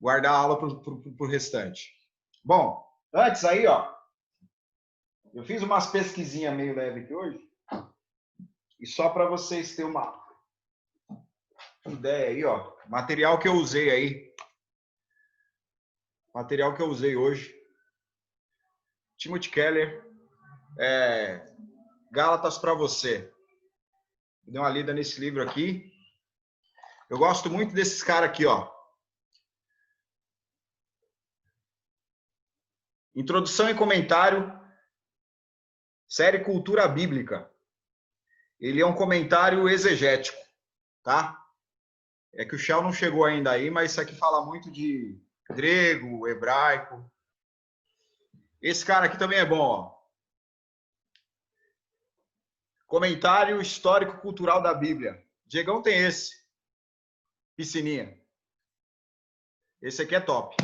guardar a aula para o restante. Bom, antes aí, ó, eu fiz umas pesquisinhas meio leve aqui hoje, e só para vocês terem uma ideia aí, ó, material que eu usei aí, material que eu usei hoje, Timothy Keller, Gálatas para você. Dei uma lida nesse livro aqui. Eu gosto muito desses caras aqui, ó. Introdução e comentário, série Cultura Bíblica. Ele é um comentário exegético, tá? É que o Shell não chegou ainda aí, mas isso aqui fala muito de grego, hebraico. Esse cara aqui também é bom, ó. Comentário histórico-cultural da Bíblia. Diegão tem esse. Piscininha. Esse aqui é top.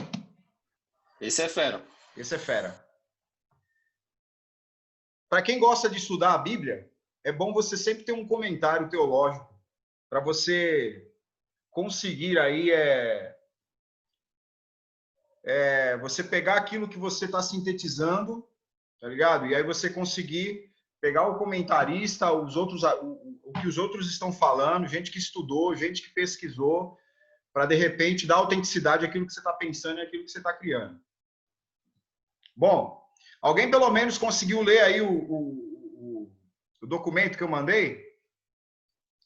Esse é fera. Esse é fera. Para quem gosta de estudar a Bíblia, é bom você sempre ter um comentário teológico para você conseguir aí você pegar aquilo que você está sintetizando, tá ligado? E aí você conseguir pegar o comentarista, o que os outros estão falando, gente que estudou, gente que pesquisou, para de repente dar autenticidade àquilo que você está pensando e àquilo que você está criando. Bom, alguém pelo menos conseguiu ler aí o documento que eu mandei?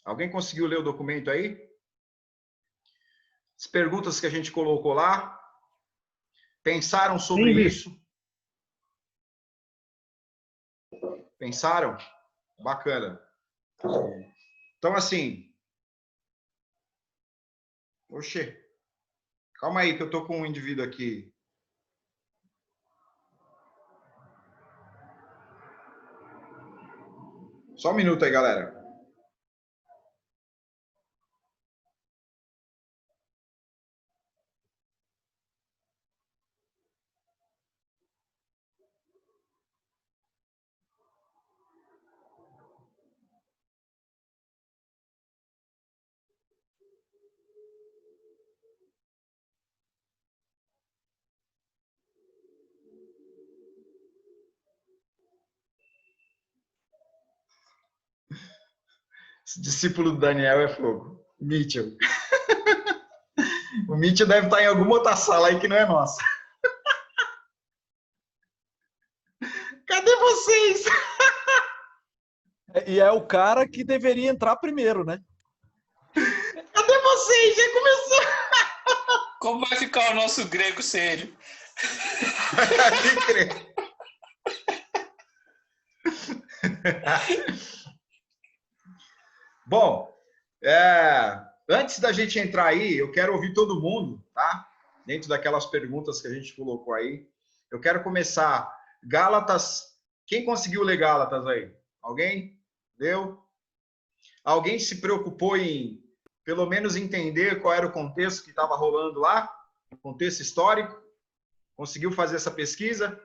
Alguém conseguiu ler o documento aí? As perguntas que a gente colocou lá? Pensaram sobre isso? Pensaram? Bacana. Então, assim... Oxê. Calma aí que eu tô com um indivíduo aqui. Só um minuto aí, galera. Esse discípulo do Daniel é fogo. Mitchell. O Mitchell deve estar em alguma outra sala aí que não é nossa. Cadê vocês? E é o cara que deveria entrar primeiro, né? Cadê vocês? Já começou. Como vai ficar o nosso grego sem ele? Pode crer. Bom, antes da gente entrar aí, eu quero ouvir todo mundo, tá? Dentro daquelas perguntas que a gente colocou aí. Eu quero começar. Gálatas. Quem conseguiu ler Gálatas aí? Alguém? Deu? Alguém se preocupou em, pelo menos, entender qual era o contexto que estava rolando lá? O contexto histórico? Conseguiu fazer essa pesquisa?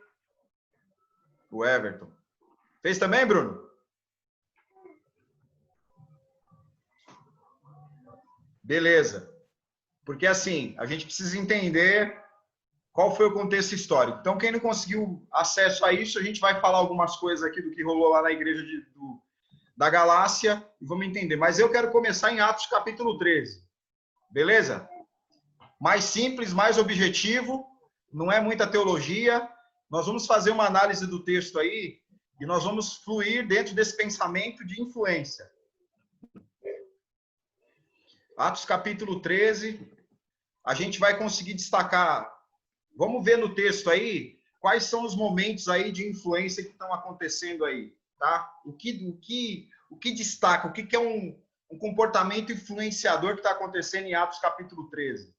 O Everton. Fez também, Bruno? Beleza. Porque, assim, a gente precisa entender qual foi o contexto histórico. Então, quem não conseguiu acesso a isso, a gente vai falar algumas coisas aqui do que rolou lá na igreja da Galácia e vamos entender. Mas eu quero começar em Atos capítulo 13. Beleza? Mais simples, mais objetivo, não é muita teologia. Nós vamos fazer uma análise do texto aí e nós vamos fluir dentro desse pensamento de influência. Atos capítulo 13, a gente vai conseguir destacar, vamos ver no texto aí, quais são os momentos aí de influência que estão acontecendo aí, tá? O que destaca, o que é um comportamento influenciador que está acontecendo em Atos capítulo 13.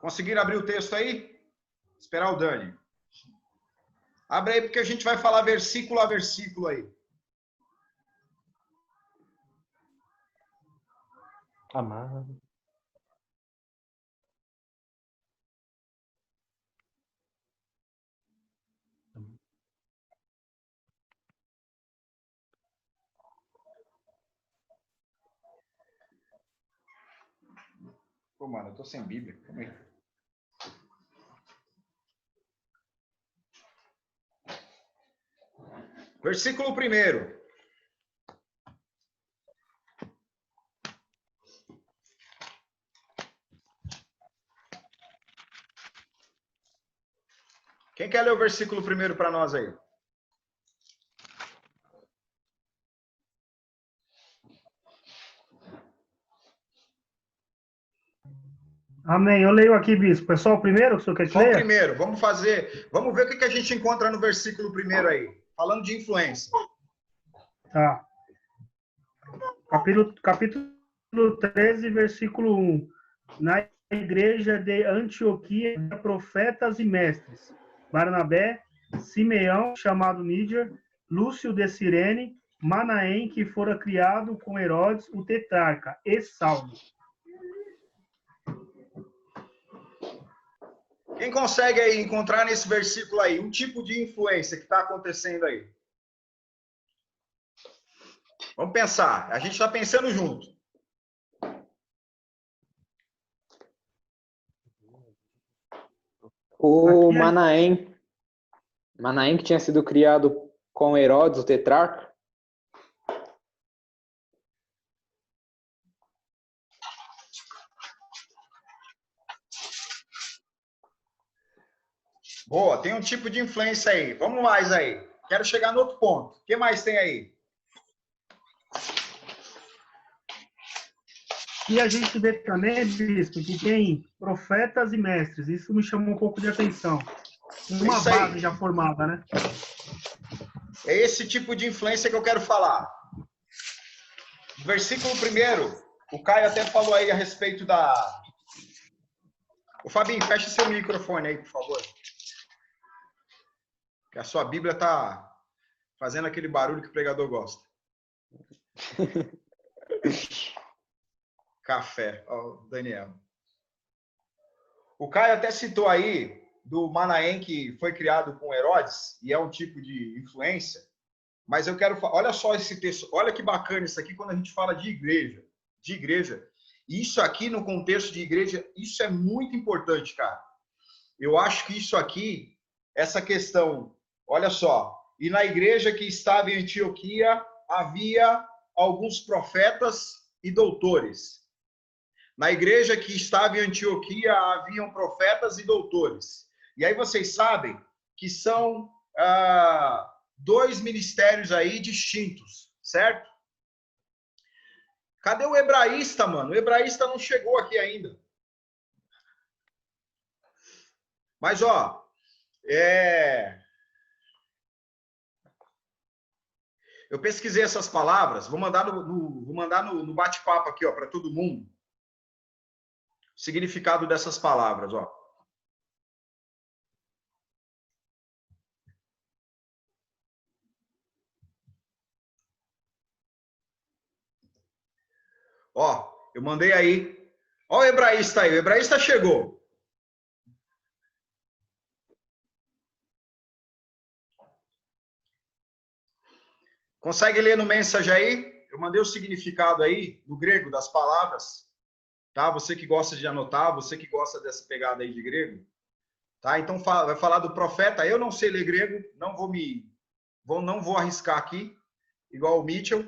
Conseguiram abrir o texto aí? Esperar o Dani. Abre aí, porque a gente vai falar versículo a versículo aí. Amado. Pô, mano, eu tô sem Bíblia. Calma aí. Versículo 1. Quem quer ler o versículo 1 para nós aí? Amém. Eu leio aqui, bispo. É só o primeiro que o senhor quer que Só o leia? primeiro. Vamos ver o que a gente encontra no versículo 1 aí. Falando de influência. Tá. Capítulo 13, versículo 1. Na igreja de Antioquia, profetas e mestres. Barnabé, Simeão, chamado Níger, Lúcio de Cirene, Manaém, que fora criado com Herodes, o tetrarca, e Saulo. Quem consegue aí encontrar nesse versículo aí um tipo de influência que está acontecendo aí? Vamos pensar. A gente está pensando junto. O Aqui é- Manaém. Manaém que tinha sido criado com Herodes, o tetrarca. Boa, tem um tipo de influência aí. Vamos mais aí. Quero chegar no outro ponto. O que mais tem aí? E a gente vê também, bispo, que tem profetas e mestres. Isso me chamou um pouco de atenção. Uma Isso aí. base já formada, né? É esse tipo de influência que eu quero falar. Versículo 1, o Caio até falou aí a respeito da... Ô, Fabinho, fecha seu microfone aí, por favor. Que a sua Bíblia está fazendo aquele barulho que o pregador gosta. Café, ó, Daniel. O Caio até citou aí do Manaém, que foi criado com Herodes, e é um tipo de influência, mas eu quero... Olha só esse texto, olha que bacana isso aqui quando a gente fala de igreja. De igreja. Isso aqui, no contexto de igreja, isso é muito importante, cara. Eu acho que isso aqui, essa questão, olha só, e na igreja que estava em Antioquia, havia alguns profetas e doutores. Na igreja que estava em Antioquia, haviam profetas e doutores. E aí vocês sabem que são dois ministérios aí distintos, certo? Cadê o hebraísta, mano? O hebraísta não chegou aqui ainda. Mas, ó, eu pesquisei essas palavras, vou mandar no bate-papo aqui, ó, para todo mundo. O significado dessas palavras, ó. Ó, eu mandei aí. Ó o hebraísta aí, o hebraísta chegou. Consegue ler no mensagem aí? Eu mandei o significado aí, no grego, das palavras. Tá? Você que gosta de anotar, você que gosta dessa pegada aí de grego. Tá? Então vai falar do profeta. Eu não sei ler grego, não vou arriscar aqui, igual o Mitchell.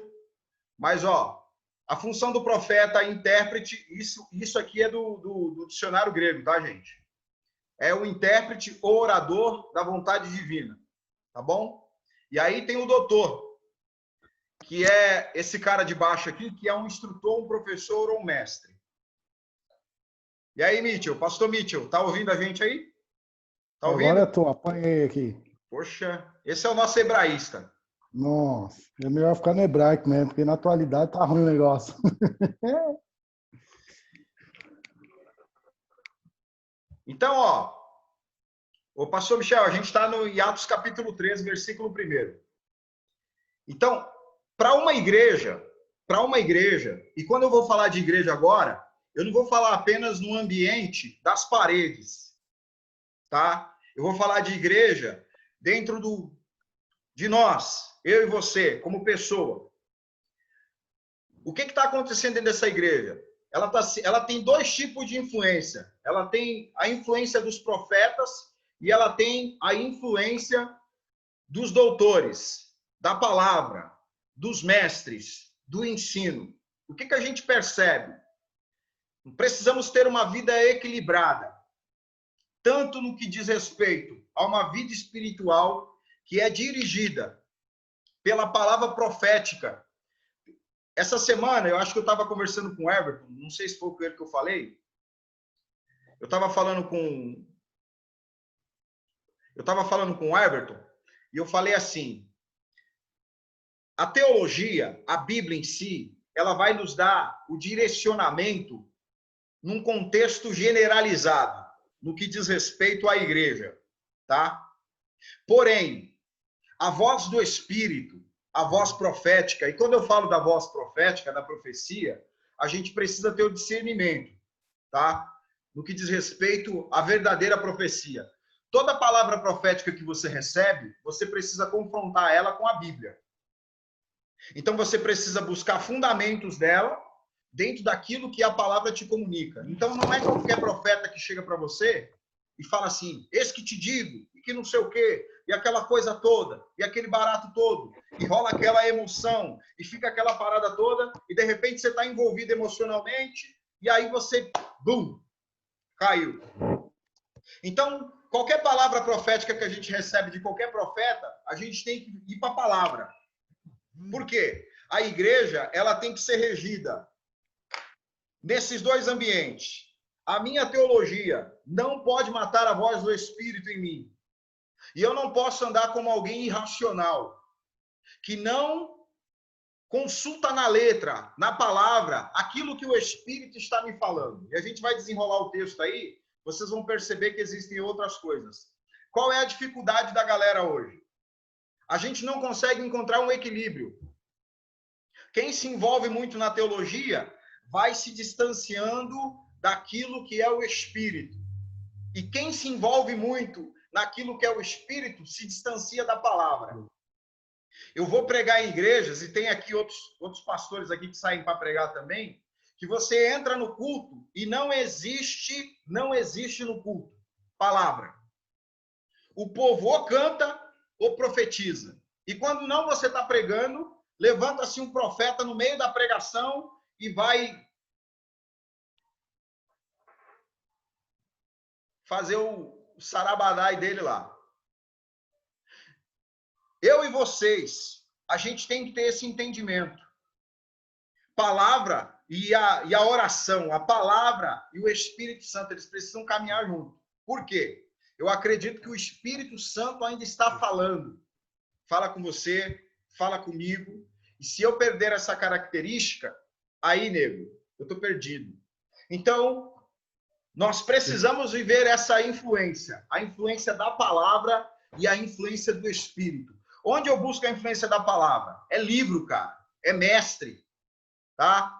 Mas, ó, a função do profeta, intérprete, isso aqui é do dicionário grego, tá, gente? É o intérprete, o orador da vontade divina. Tá bom? E aí tem o doutor, que é esse cara de baixo aqui, que é um instrutor, um professor ou um mestre. E aí, Mitchell, pastor Mitchell, tá ouvindo a gente aí? Tá ouvindo? Agora eu tô, apanhei aqui. Poxa, esse é o nosso hebraísta. Nossa, é melhor ficar no hebraico mesmo, porque na atualidade tá ruim o negócio. Então, ó, Ô, pastor Michel, a gente está no Atos capítulo 13, versículo 1. Então, para uma igreja, e quando eu vou falar de igreja agora, eu não vou falar apenas no ambiente das paredes, tá? Eu vou falar de igreja dentro de nós, eu e você, como pessoa. O que está acontecendo dentro dessa igreja? Ela tem dois tipos de influência. Ela tem a influência dos profetas e ela tem a influência dos doutores, da palavra, dos mestres, do ensino. O que a gente percebe? Precisamos ter uma vida equilibrada, tanto no que diz respeito a uma vida espiritual que é dirigida pela palavra profética. Essa semana, eu acho que eu estava conversando com o Everton, não sei se foi com ele que eu falei. Eu estava falando com o Everton e eu falei assim: a teologia, a Bíblia em si, ela vai nos dar o direcionamento num contexto generalizado, no que diz respeito à igreja, tá? Porém, a voz do Espírito, a voz profética, e quando eu falo da voz profética, da profecia, a gente precisa ter o discernimento, tá? No que diz respeito à verdadeira profecia. Toda palavra profética que você recebe, você precisa confrontar ela com a Bíblia. Então você precisa buscar fundamentos dela dentro daquilo que a palavra te comunica. Então não é qualquer profeta que chega para você e fala assim: eis que te digo, e que não sei o quê, e aquela coisa toda, e aquele barato todo, e rola aquela emoção, e fica aquela parada toda, e de repente você está envolvido emocionalmente, e aí você, bum, caiu. Então, qualquer palavra profética que a gente recebe de qualquer profeta, a gente tem que ir para a palavra. Por quê? A igreja, ela tem que ser regida nesses dois ambientes. A minha teologia não pode matar a voz do Espírito em mim. E eu não posso andar como alguém irracional, que não consulta na letra, na palavra, aquilo que o Espírito está me falando. E a gente vai desenrolar o texto aí, vocês vão perceber que existem outras coisas. Qual é a dificuldade da galera hoje? A gente não consegue encontrar um equilíbrio. Quem se envolve muito na teologia vai se distanciando daquilo que é o Espírito. E quem se envolve muito naquilo que é o Espírito se distancia da palavra. Eu vou pregar em igrejas, e tem aqui outros pastores aqui que saem para pregar também, que você entra no culto e não existe no culto palavra. O povo ou canta ou profetiza. E quando não você está pregando, levanta-se um profeta no meio da pregação e vai fazer o sarabadai dele lá. Eu e vocês, a gente tem que ter esse entendimento. Palavra e a oração, a palavra e o Espírito Santo, eles precisam caminhar junto. Por quê? Eu acredito que o Espírito Santo ainda está falando. Fala com você, fala comigo. E se eu perder essa característica, aí, nego, eu estou perdido. Então, nós precisamos viver essa influência. A influência da palavra e a influência do Espírito. Onde eu busco a influência da palavra? É livro, cara. É mestre. Tá?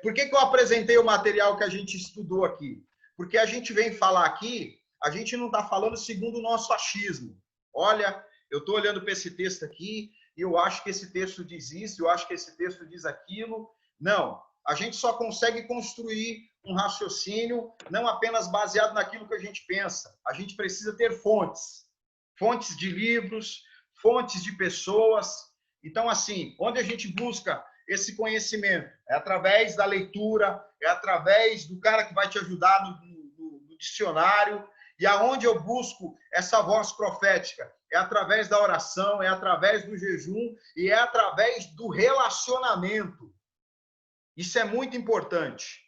Por que eu apresentei o material que a gente estudou aqui? Porque a gente vem falar aqui, a gente não está falando segundo o nosso achismo. Olha, eu estou olhando para esse texto aqui e eu acho que esse texto diz isso, eu acho que esse texto diz aquilo. Não, a gente só consegue construir um raciocínio não apenas baseado naquilo que a gente pensa. A gente precisa ter fontes. Fontes de livros, fontes de pessoas. Então, assim, onde a gente busca esse conhecimento? É através da leitura, é através do cara que vai te ajudar no dicionário. E aonde eu busco essa voz profética? É através da oração, é através do jejum e é através do relacionamento. Isso é muito importante.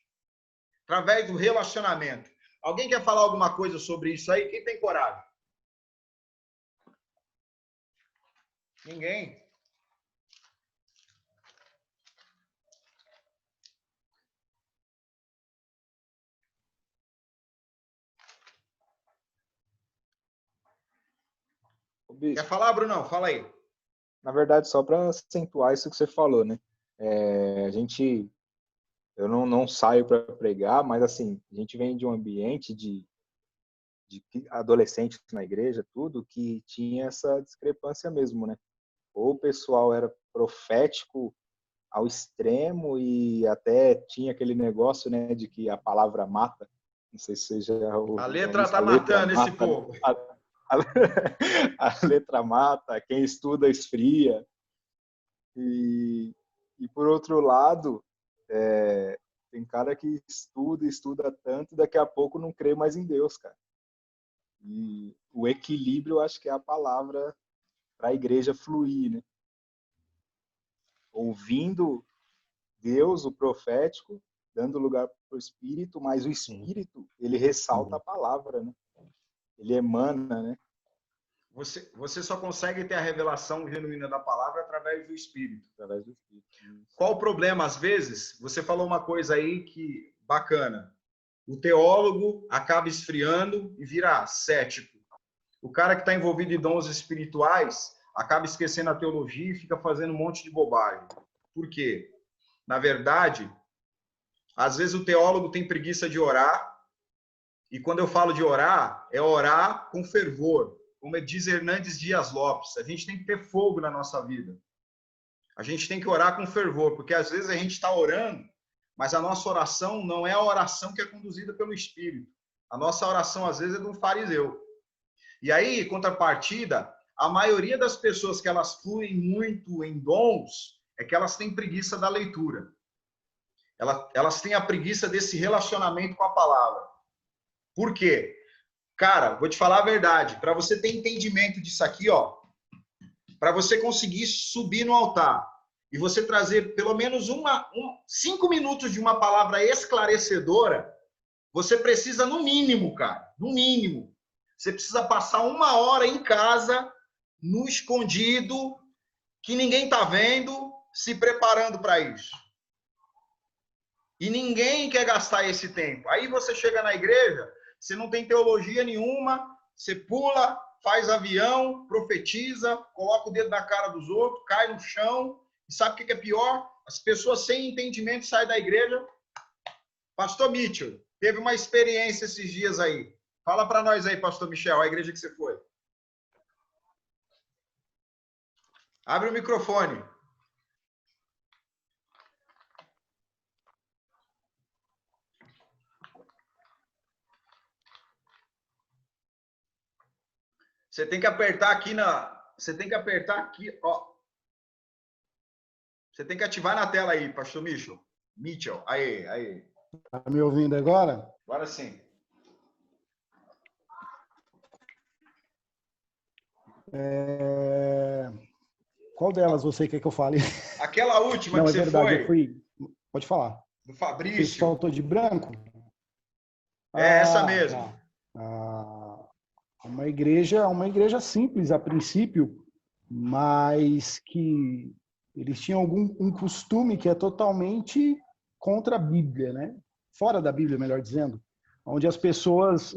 Através do relacionamento. Alguém quer falar alguma coisa sobre isso aí? Quem tem coragem? Ninguém? Quer falar, Brunão? Fala aí. Na verdade, só para acentuar isso que você falou, né? Eu não saio para pregar, mas assim, a gente vem de um ambiente de adolescentes na igreja, tudo, que tinha essa discrepância mesmo, né? Ou o pessoal era profético ao extremo e até tinha aquele negócio, né, de que a palavra mata. Não sei se você já ouviu. A letra tá matando esse povo. A letra mata, quem estuda esfria. E por outro lado, tem cara que estuda tanto, e daqui a pouco não crê mais em Deus, cara. E o equilíbrio, eu acho que é a palavra para a igreja fluir, né? Ouvindo Deus, o profético, dando lugar para o Espírito, mas o Espírito, ele ressalta a palavra, né? Ele emana, né? Você só consegue ter a revelação genuína da palavra através do Espírito. Através do Espírito. Qual o problema? Às vezes, você falou uma coisa aí que bacana. O teólogo acaba esfriando e vira cético. O cara que está envolvido em dons espirituais acaba esquecendo a teologia e fica fazendo um monte de bobagem. Por quê? Na verdade, às vezes o teólogo tem preguiça de orar, e quando eu falo de orar, é orar com fervor. Como diz Hernandes Dias Lopes, a gente tem que ter fogo na nossa vida. A gente tem que orar com fervor, porque às vezes a gente está orando, mas a nossa oração não é a oração que é conduzida pelo Espírito. A nossa oração, às vezes, é de um fariseu. E aí, em contrapartida, a maioria das pessoas que elas fluem muito em dons é que elas têm preguiça da leitura. Elas têm a preguiça desse relacionamento com a palavra. Por quê? Cara, vou te falar a verdade. Para você ter entendimento disso aqui, ó, para você conseguir subir no altar e você trazer pelo menos 5 minutos de uma palavra esclarecedora, você precisa, no mínimo, cara, no mínimo, você precisa passar 1 hora em casa, no escondido, que ninguém tá vendo, se preparando para isso. E ninguém quer gastar esse tempo. Aí você chega na igreja, você não tem teologia nenhuma, você pula, faz avião, profetiza, coloca o dedo na cara dos outros, cai no chão. E sabe o que é pior? As pessoas sem entendimento saem da igreja. Pastor Mitchell, teve uma experiência esses dias aí. Fala para nós aí, Pastor Michel, a igreja que você foi. Abre o microfone. Você tem que apertar aqui Você tem que apertar aqui, ó. Você tem que ativar na tela aí, Pastor Mitchell. Mitchell, aí. Tá me ouvindo agora? Agora sim. Qual delas você quer que eu fale? Aquela última Não, que é você verdade, foi. Pode falar. Do Você Fabrício. faltou de branco? É essa mesmo. Tá. Uma igreja simples a princípio, mas que eles tinham um costume que é totalmente contra a Bíblia, né? Fora da Bíblia, melhor dizendo, onde as pessoas,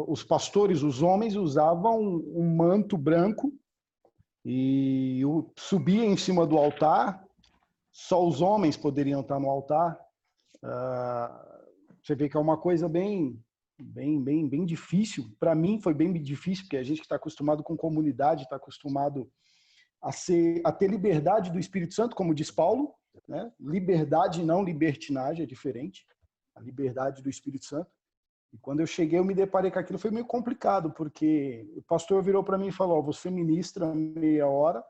os pastores, os homens usavam um manto branco e subia em cima do altar. Só os homens poderiam estar no altar. Você vê que é uma coisa bem difícil. Para mim foi bem difícil, porque a gente que está acostumado com comunidade, está acostumado a ter liberdade do Espírito Santo, como diz Paulo, né? Liberdade, não libertinagem, é diferente. A liberdade do Espírito Santo. E quando eu cheguei, eu me deparei com aquilo, foi meio complicado, porque o pastor virou para mim e falou: você ministra meia hora,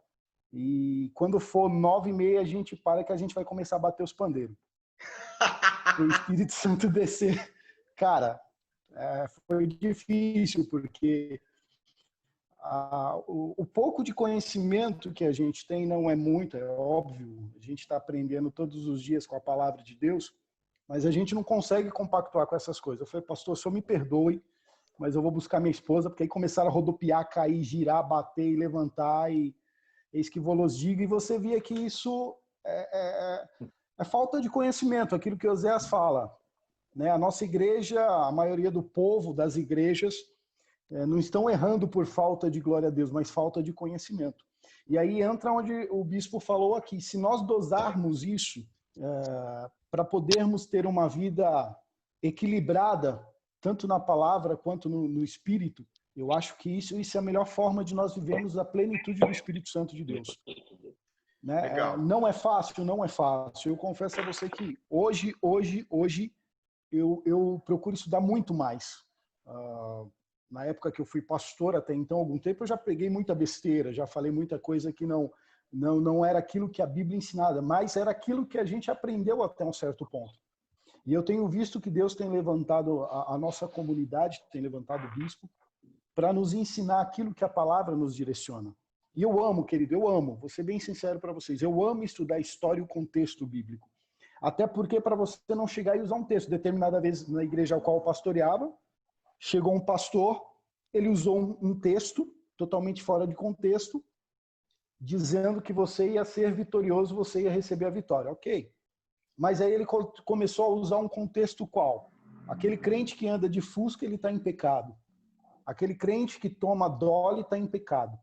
e quando for 9h30 a gente para, que a gente vai começar a bater os pandeiros. O Espírito Santo descer. Cara, foi difícil, porque o pouco de conhecimento que a gente tem não é muito, é óbvio. A gente está aprendendo todos os dias com a palavra de Deus, mas a gente não consegue compactuar com essas coisas. Eu falei: pastor, o senhor me perdoe, mas eu vou buscar minha esposa, porque aí começaram a rodopiar, cair, girar, bater e levantar, e eis que vos digo. E você via que isso é falta de conhecimento, aquilo que Oséias fala, né? A nossa igreja, a maioria do povo das igrejas, não estão errando por falta de glória a Deus, mas falta de conhecimento. E aí entra onde o bispo falou aqui, se nós dosarmos isso para podermos ter uma vida equilibrada, tanto na palavra quanto no espírito, eu acho que isso é a melhor forma de nós vivermos a plenitude do Espírito Santo de Deus. Né? Não é fácil, não é fácil. Eu confesso a você que hoje eu procuro estudar muito mais. Na época que eu fui pastor até então, algum tempo, eu já peguei muita besteira, já falei muita coisa que não era aquilo que a Bíblia ensinava, mas era aquilo que a gente aprendeu até um certo ponto. E eu tenho visto que Deus tem levantado a nossa comunidade, tem levantado o bispo, para nos ensinar aquilo que a palavra nos direciona. E eu amo, querido, eu amo, vou ser bem sincero para vocês, eu amo estudar história e o contexto bíblico. Até porque para você não chegar e usar um texto, determinada vez na igreja ao qual eu pastoreava, chegou um pastor, ele usou um texto totalmente fora de contexto, dizendo que você ia ser vitorioso, você ia receber a vitória. Ok. Mas aí ele começou a usar um contexto qual? Aquele crente que anda de Fusca, ele está em pecado. Aquele crente que toma dole está em pecado.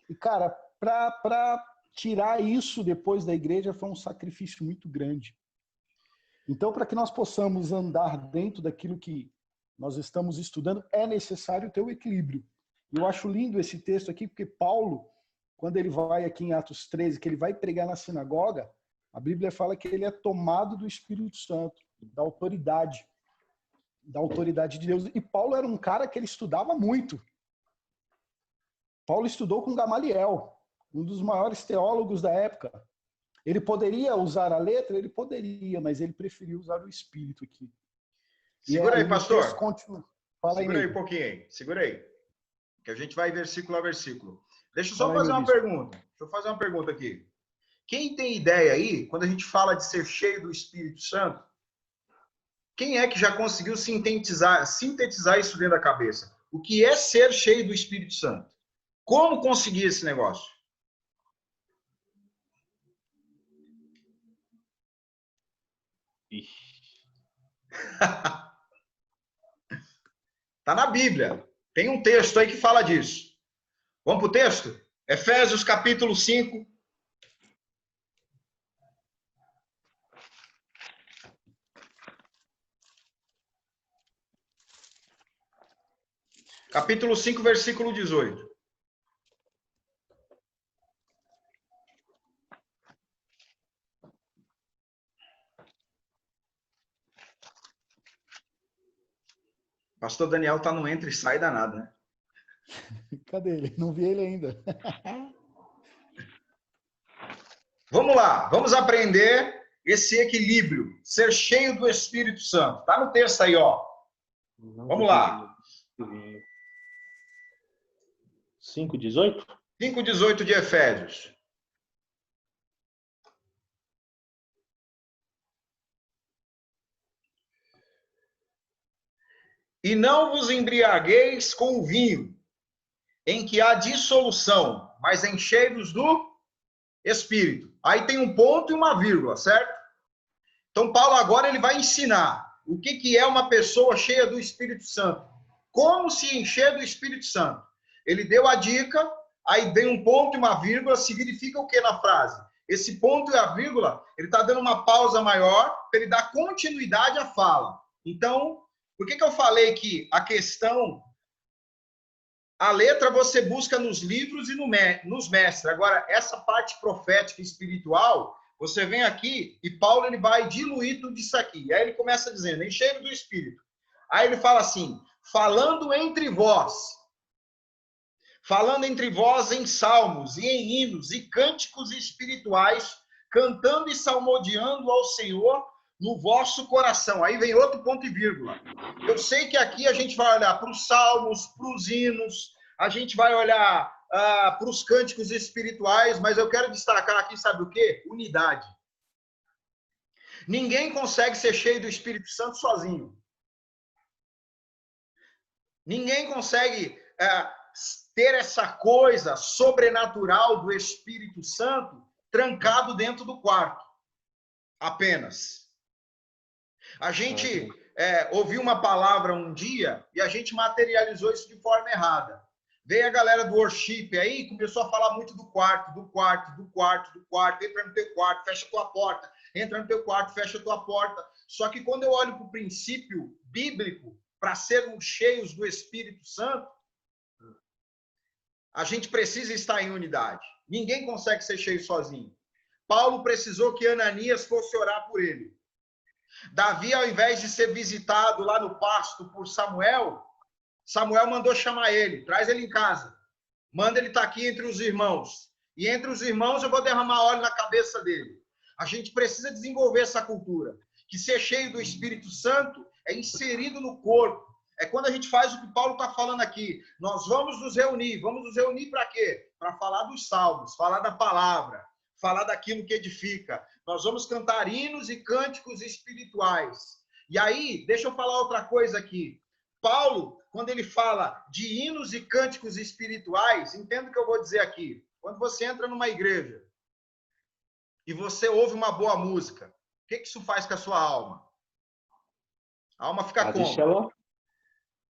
E, cara, para tirar isso depois da igreja foi um sacrifício muito grande. Então, para que nós possamos andar dentro daquilo que nós estamos estudando, é necessário ter o equilíbrio. E eu acho lindo esse texto aqui, porque Paulo, quando ele vai aqui em Atos 13, que ele vai pregar na sinagoga, a Bíblia fala que ele é tomado do Espírito Santo, da autoridade de Deus. E Paulo era um cara que ele estudava muito. Paulo estudou com Gamaliel, um dos maiores teólogos da época. Ele poderia usar a letra? Ele poderia, mas ele preferiu usar o Espírito aqui. Segura aí, pastor. Fala Segura aí um pouquinho aí. Segura aí. Que a gente vai versículo a versículo. Deixa eu só fazer uma pergunta. Deixa eu fazer uma pergunta aqui. Quem tem ideia aí, quando a gente fala de ser cheio do Espírito Santo, quem é que já conseguiu sintetizar isso dentro da cabeça? O que é ser cheio do Espírito Santo? Como conseguir esse negócio? Tá na Bíblia. Tem um texto aí que fala disso. Vamos para o texto? Efésios capítulo 5. Capítulo 5, versículo 18. Pastor Daniel tá no entra e sai danado, né? Cadê ele? Não vi ele ainda. Vamos lá, vamos aprender esse equilíbrio, ser cheio do Espírito Santo. Tá no texto aí, ó. Vamos lá. 5:18? 5:18 de Efésios. E não vos embriagueis com o vinho, em que há dissolução, mas enchei-vos do Espírito. Aí tem um ponto e uma vírgula, certo? Então Paulo agora ele vai ensinar o que é uma pessoa cheia do Espírito Santo. Como se encher do Espírito Santo. Ele deu a dica, aí vem um ponto e uma vírgula, significa o que na frase? Esse ponto e a vírgula, ele está dando uma pausa maior para ele dar continuidade à fala. Então, por que eu falei que a questão, a letra você busca nos livros e nos mestres. Agora, essa parte profética e espiritual, você vem aqui e Paulo ele vai diluir tudo isso aqui. Aí ele começa dizendo, encheram do Espírito. Aí ele fala assim, falando entre vós em salmos e em hinos e cânticos espirituais, cantando e salmodiando ao Senhor no vosso coração. Aí vem outro ponto e vírgula. Eu sei que aqui a gente vai olhar para os salmos, para os hinos, a gente vai olhar para os cânticos espirituais, mas eu quero destacar aqui, sabe o quê? Unidade. Ninguém consegue ser cheio do Espírito Santo sozinho. Ninguém consegue ter essa coisa sobrenatural do Espírito Santo trancado dentro do quarto. Apenas. A gente ouviu uma palavra um dia e a gente materializou isso de forma errada. Veio a galera do worship aí, começou a falar muito do quarto. Entra no teu quarto, fecha a tua porta. Entra no teu quarto, fecha a tua porta. Só que quando eu olho para o princípio bíblico, para sermos cheios do Espírito Santo, a gente precisa estar em unidade. Ninguém consegue ser cheio sozinho. Paulo precisou que Ananias fosse orar por ele. Davi, ao invés de ser visitado lá no pasto por Samuel, Samuel mandou chamar ele, traz ele em casa. Manda ele estar aqui entre os irmãos. E entre os irmãos eu vou derramar óleo na cabeça dele. A gente precisa desenvolver essa cultura. Que ser cheio do Espírito Santo é inserido no corpo. É quando a gente faz o que Paulo está falando aqui. Nós vamos nos reunir. Vamos nos reunir para quê? Para falar dos salmos, falar da palavra, falar daquilo que edifica. Nós vamos cantar hinos e cânticos espirituais. E aí, deixa eu falar outra coisa aqui. Paulo, quando ele fala de hinos e cânticos espirituais, entenda o que eu vou dizer aqui. Quando você entra numa igreja e você ouve uma boa música, o que isso faz com a sua alma? A alma fica como? Deixa ela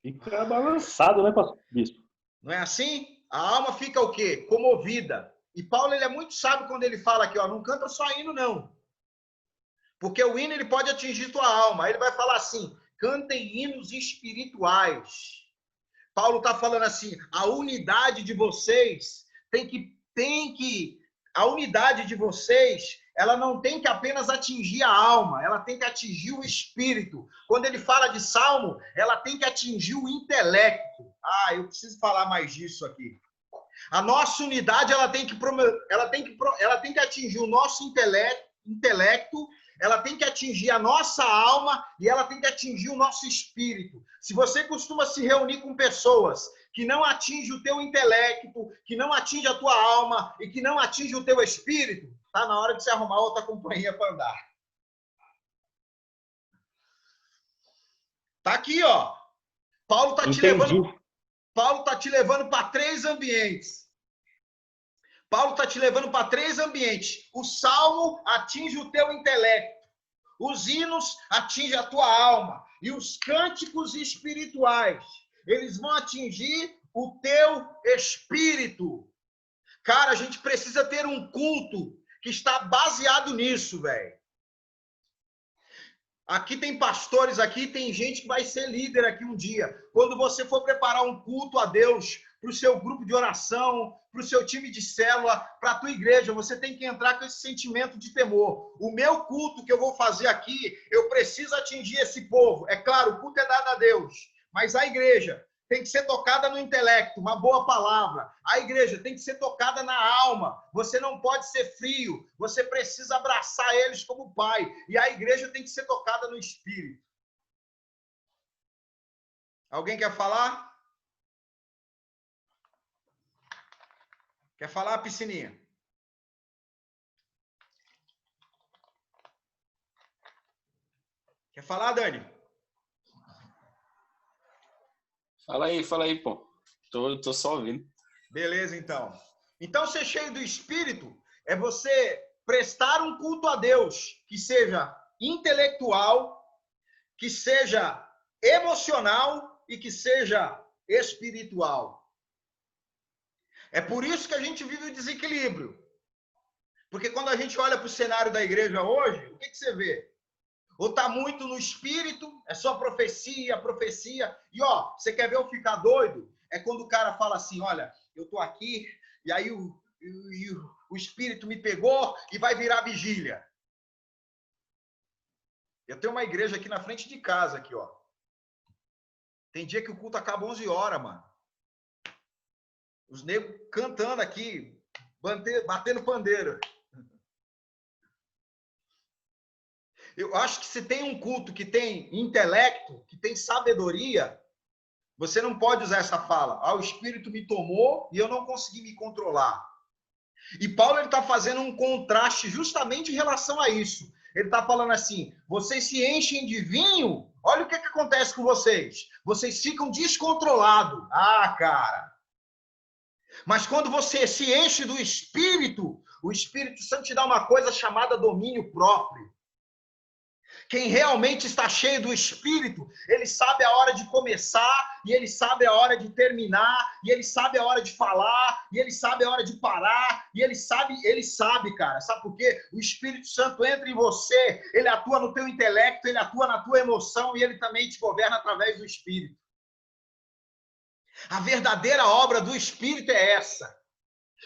fica balançado, né, bispo? Não é assim? A alma fica o quê? Comovida. E Paulo, ele é muito sábio quando ele fala aqui, ó, não canta só hino, não. Porque o hino, ele pode atingir tua alma. Aí ele vai falar assim, cantem hinos espirituais. Paulo está falando assim, a unidade de vocês a unidade de vocês, ela não tem que apenas atingir a alma, ela tem que atingir o espírito. Quando ele fala de salmo, ela tem que atingir o intelecto. Ah, eu preciso falar mais disso aqui. A nossa unidade, ela tem que atingir o nosso intelecto, ela tem que atingir a nossa alma e ela tem que atingir o nosso espírito. Se você costuma se reunir com pessoas que não atingem o teu intelecto, que não atingem a tua alma e que não atingem o teu espírito, tá na hora de você arrumar outra companhia para andar. Tá aqui, ó. Paulo tá te levando para 3 ambientes. Paulo está te levando para 3 ambientes. O salmo atinge o teu intelecto. Os hinos atingem a tua alma. E os cânticos espirituais, eles vão atingir o teu espírito. Cara, a gente precisa ter um culto que está baseado nisso, velho. Aqui tem pastores, aqui tem gente que vai ser líder aqui um dia. Quando você for preparar um culto a Deus, para o seu grupo de oração, para o seu time de célula, para a tua igreja, você tem que entrar com esse sentimento de temor. O meu culto que eu vou fazer aqui, eu preciso atingir esse povo. É claro, o culto é dado a Deus, mas a igreja tem que ser tocada no intelecto, uma boa palavra. A igreja tem que ser tocada na alma. Você não pode ser frio, você precisa abraçar eles como pai. E a igreja tem que ser tocada no espírito. Alguém quer falar? Quer falar, piscininha? Quer falar, Dani? Fala aí, pô. Tô só ouvindo. Beleza, então. Então, ser cheio do Espírito é você prestar um culto a Deus que seja intelectual, que seja emocional e que seja espiritual. É por isso que a gente vive o desequilíbrio. Porque quando a gente olha para o cenário da igreja hoje, o que você vê? Ou está muito no espírito, é só profecia. E, ó, você quer ver eu ficar doido? É quando o cara fala assim, olha, eu tô aqui, e aí o espírito me pegou e vai virar vigília. Eu tenho uma igreja aqui na frente de casa, aqui, ó. Tem dia que o culto acaba 11 horas, mano. Os negros cantando aqui, batendo pandeiro. Eu acho que se tem um culto que tem intelecto, que tem sabedoria, você não pode usar essa fala. Ah, o Espírito me tomou e eu não consegui me controlar. E Paulo está fazendo um contraste justamente em relação a isso. Ele está falando assim, vocês se enchem de vinho, olha o que acontece com vocês. Vocês ficam descontrolados. Ah, cara. Mas quando você se enche do Espírito, o Espírito Santo te dá uma coisa chamada domínio próprio. Quem realmente está cheio do Espírito, ele sabe a hora de começar, e ele sabe a hora de terminar, e ele sabe a hora de falar, e ele sabe a hora de parar, e ele sabe, cara. Sabe por quê? O Espírito Santo entra em você, ele atua no teu intelecto, ele atua na tua emoção, e ele também te governa através do Espírito. A verdadeira obra do Espírito é essa.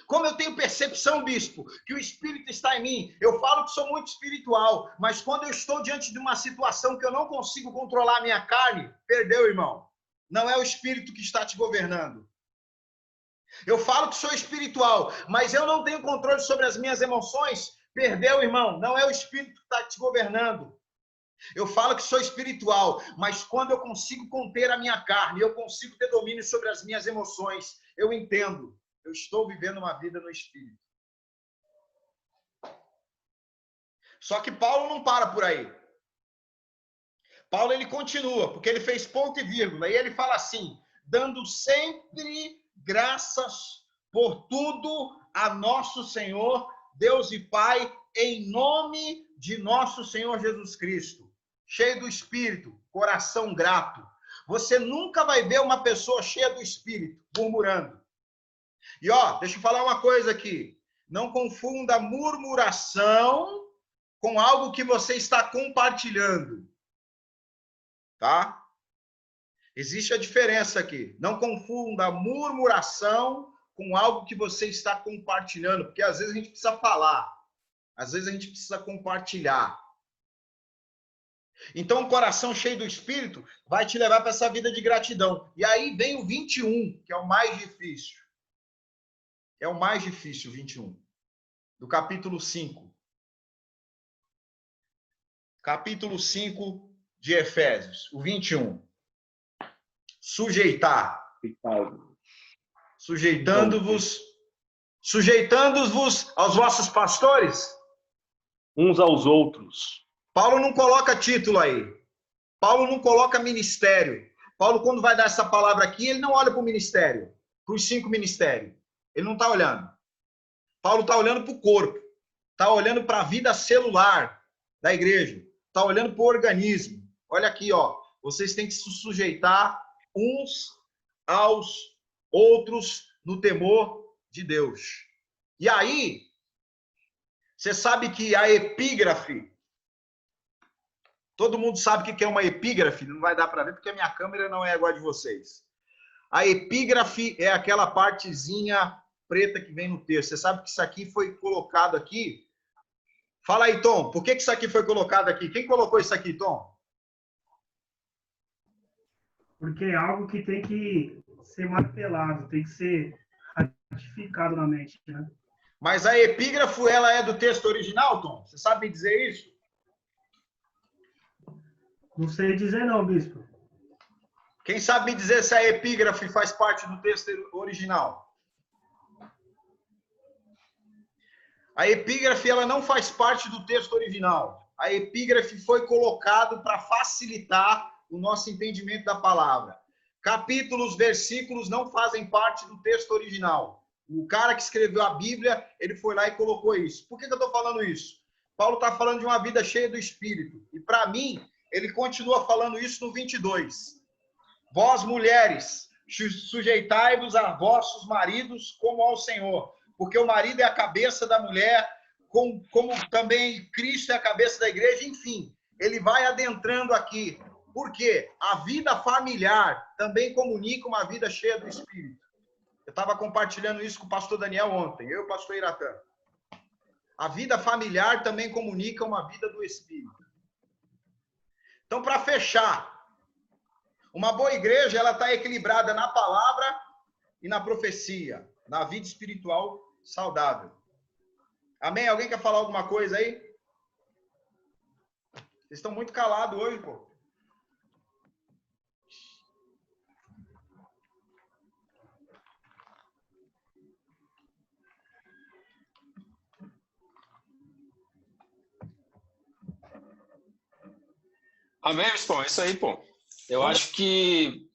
Como eu tenho percepção, bispo, que o Espírito está em mim, eu falo que sou muito espiritual, mas quando eu estou diante de uma situação que eu não consigo controlar a minha carne, perdeu, irmão. Não é o Espírito que está te governando. Eu falo que sou espiritual, mas eu não tenho controle sobre as minhas emoções, perdeu, irmão. Não é o Espírito que está te governando. Eu falo que sou espiritual, mas quando eu consigo conter a minha carne, eu consigo ter domínio sobre as minhas emoções, eu entendo. Eu estou vivendo uma vida no Espírito. Só que Paulo não para por aí. Paulo, ele continua, porque ele fez ponto e vírgula. E ele fala assim, dando sempre graças por tudo a nosso Senhor, Deus e Pai, em nome de nosso Senhor Jesus Cristo. Cheio do Espírito, coração grato. Você nunca vai ver uma pessoa cheia do Espírito, murmurando. E deixa eu falar uma coisa aqui. Não confunda murmuração com algo que você está compartilhando. Tá? Existe a diferença aqui. Não confunda murmuração com algo que você está compartilhando, porque às vezes a gente precisa falar. Às vezes a gente precisa compartilhar. Então, o coração cheio do Espírito vai te levar para essa vida de gratidão. E aí vem o 21, que é o mais difícil. É o mais difícil, 21. Do capítulo 5. Capítulo 5 de Efésios, o 21. Sujeitar. Sujeitando-vos aos vossos pastores. Uns aos outros. Paulo não coloca título aí. Paulo não coloca ministério. Paulo, quando vai dar essa palavra aqui, ele não olha para o ministério, para os 5 ministérios. Ele não está olhando. Paulo está olhando para o corpo. Está olhando para a vida celular da igreja. Está olhando para o organismo. Olha aqui, vocês têm que se sujeitar uns aos outros no temor de Deus. E aí, você sabe que a epígrafe, todo mundo sabe o que é uma epígrafe, não vai dar para ver porque a minha câmera não é igual a de vocês. A epígrafe é aquela partezinha preta que vem no texto. Você sabe que isso aqui foi colocado aqui? Fala aí, Tom, por que isso aqui foi colocado aqui? Quem colocou isso aqui, Tom? Porque é algo que tem que ser martelado, tem que ser ratificado na mente, né? Mas a epígrafe, ela é do texto original, Tom? Você sabe me dizer isso? Não sei dizer não, bispo. Quem sabe me dizer se a epígrafe faz parte do texto original? A epígrafe, ela não faz parte do texto original. A epígrafe foi colocado para facilitar o nosso entendimento da palavra. Capítulos, versículos não fazem parte do texto original. O cara que escreveu a Bíblia, ele foi lá e colocou isso. Por que eu estou falando isso? Paulo está falando de uma vida cheia do Espírito. E para mim, ele continua falando isso no 22. Vós, mulheres, sujeitai-vos a vossos maridos como ao Senhor. Porque o marido é a cabeça da mulher, como também Cristo é a cabeça da igreja. Enfim, ele vai adentrando aqui. Por quê? A vida familiar também comunica uma vida cheia do Espírito. Eu estava compartilhando isso com o pastor Daniel ontem, eu e o pastor Iratã. A vida familiar também comunica uma vida do Espírito. Então, para fechar, uma boa igreja, ela está equilibrada na palavra e na profecia, na vida espiritual saudável. Amém? Alguém quer falar alguma coisa aí? Vocês estão muito calados hoje, pô. Amém, Bispão? É isso aí, pô. Eu acho que...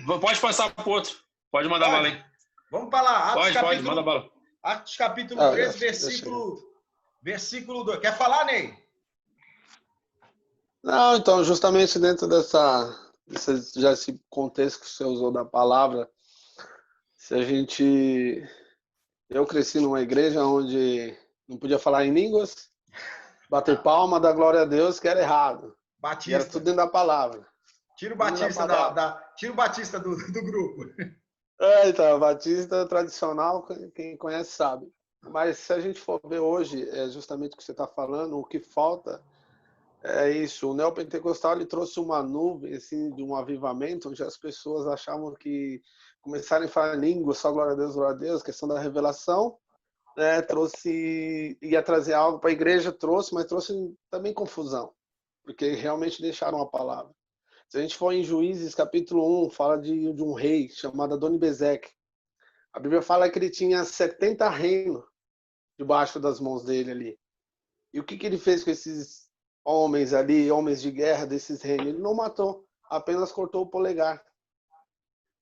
Pode passar pro outro. Pode mandar bala aí. Vamos para lá. Pode, manda bala. Atos capítulo 13, versículo 2. Quer falar, Ney? Não, então, justamente dentro esse contexto que você usou da palavra, se a gente. Eu cresci numa igreja onde não podia falar em línguas, bater palma, dar glória a Deus, que era errado. E era Batista. tudo dentro da palavra. Tira o Tudo dentro Batista, da palavra. tira o Batista do grupo. Então, Batista tradicional, quem conhece sabe. Mas se a gente for ver hoje, é justamente o que você está falando, o que falta é isso. O neopentecostal ele trouxe uma nuvem assim, de um avivamento, onde as pessoas achavam que começarem a falar em língua, só glória a Deus, questão da revelação, né, ia trazer algo para a igreja, mas trouxe também confusão, porque realmente deixaram a palavra. Se a gente for em Juízes, capítulo 1, fala de um rei chamado Adoni-Bezeque. A Bíblia fala que ele tinha 70 reinos debaixo das mãos dele ali. E o que ele fez com esses homens ali, homens de guerra desses reinos? Ele não matou, apenas cortou o polegar.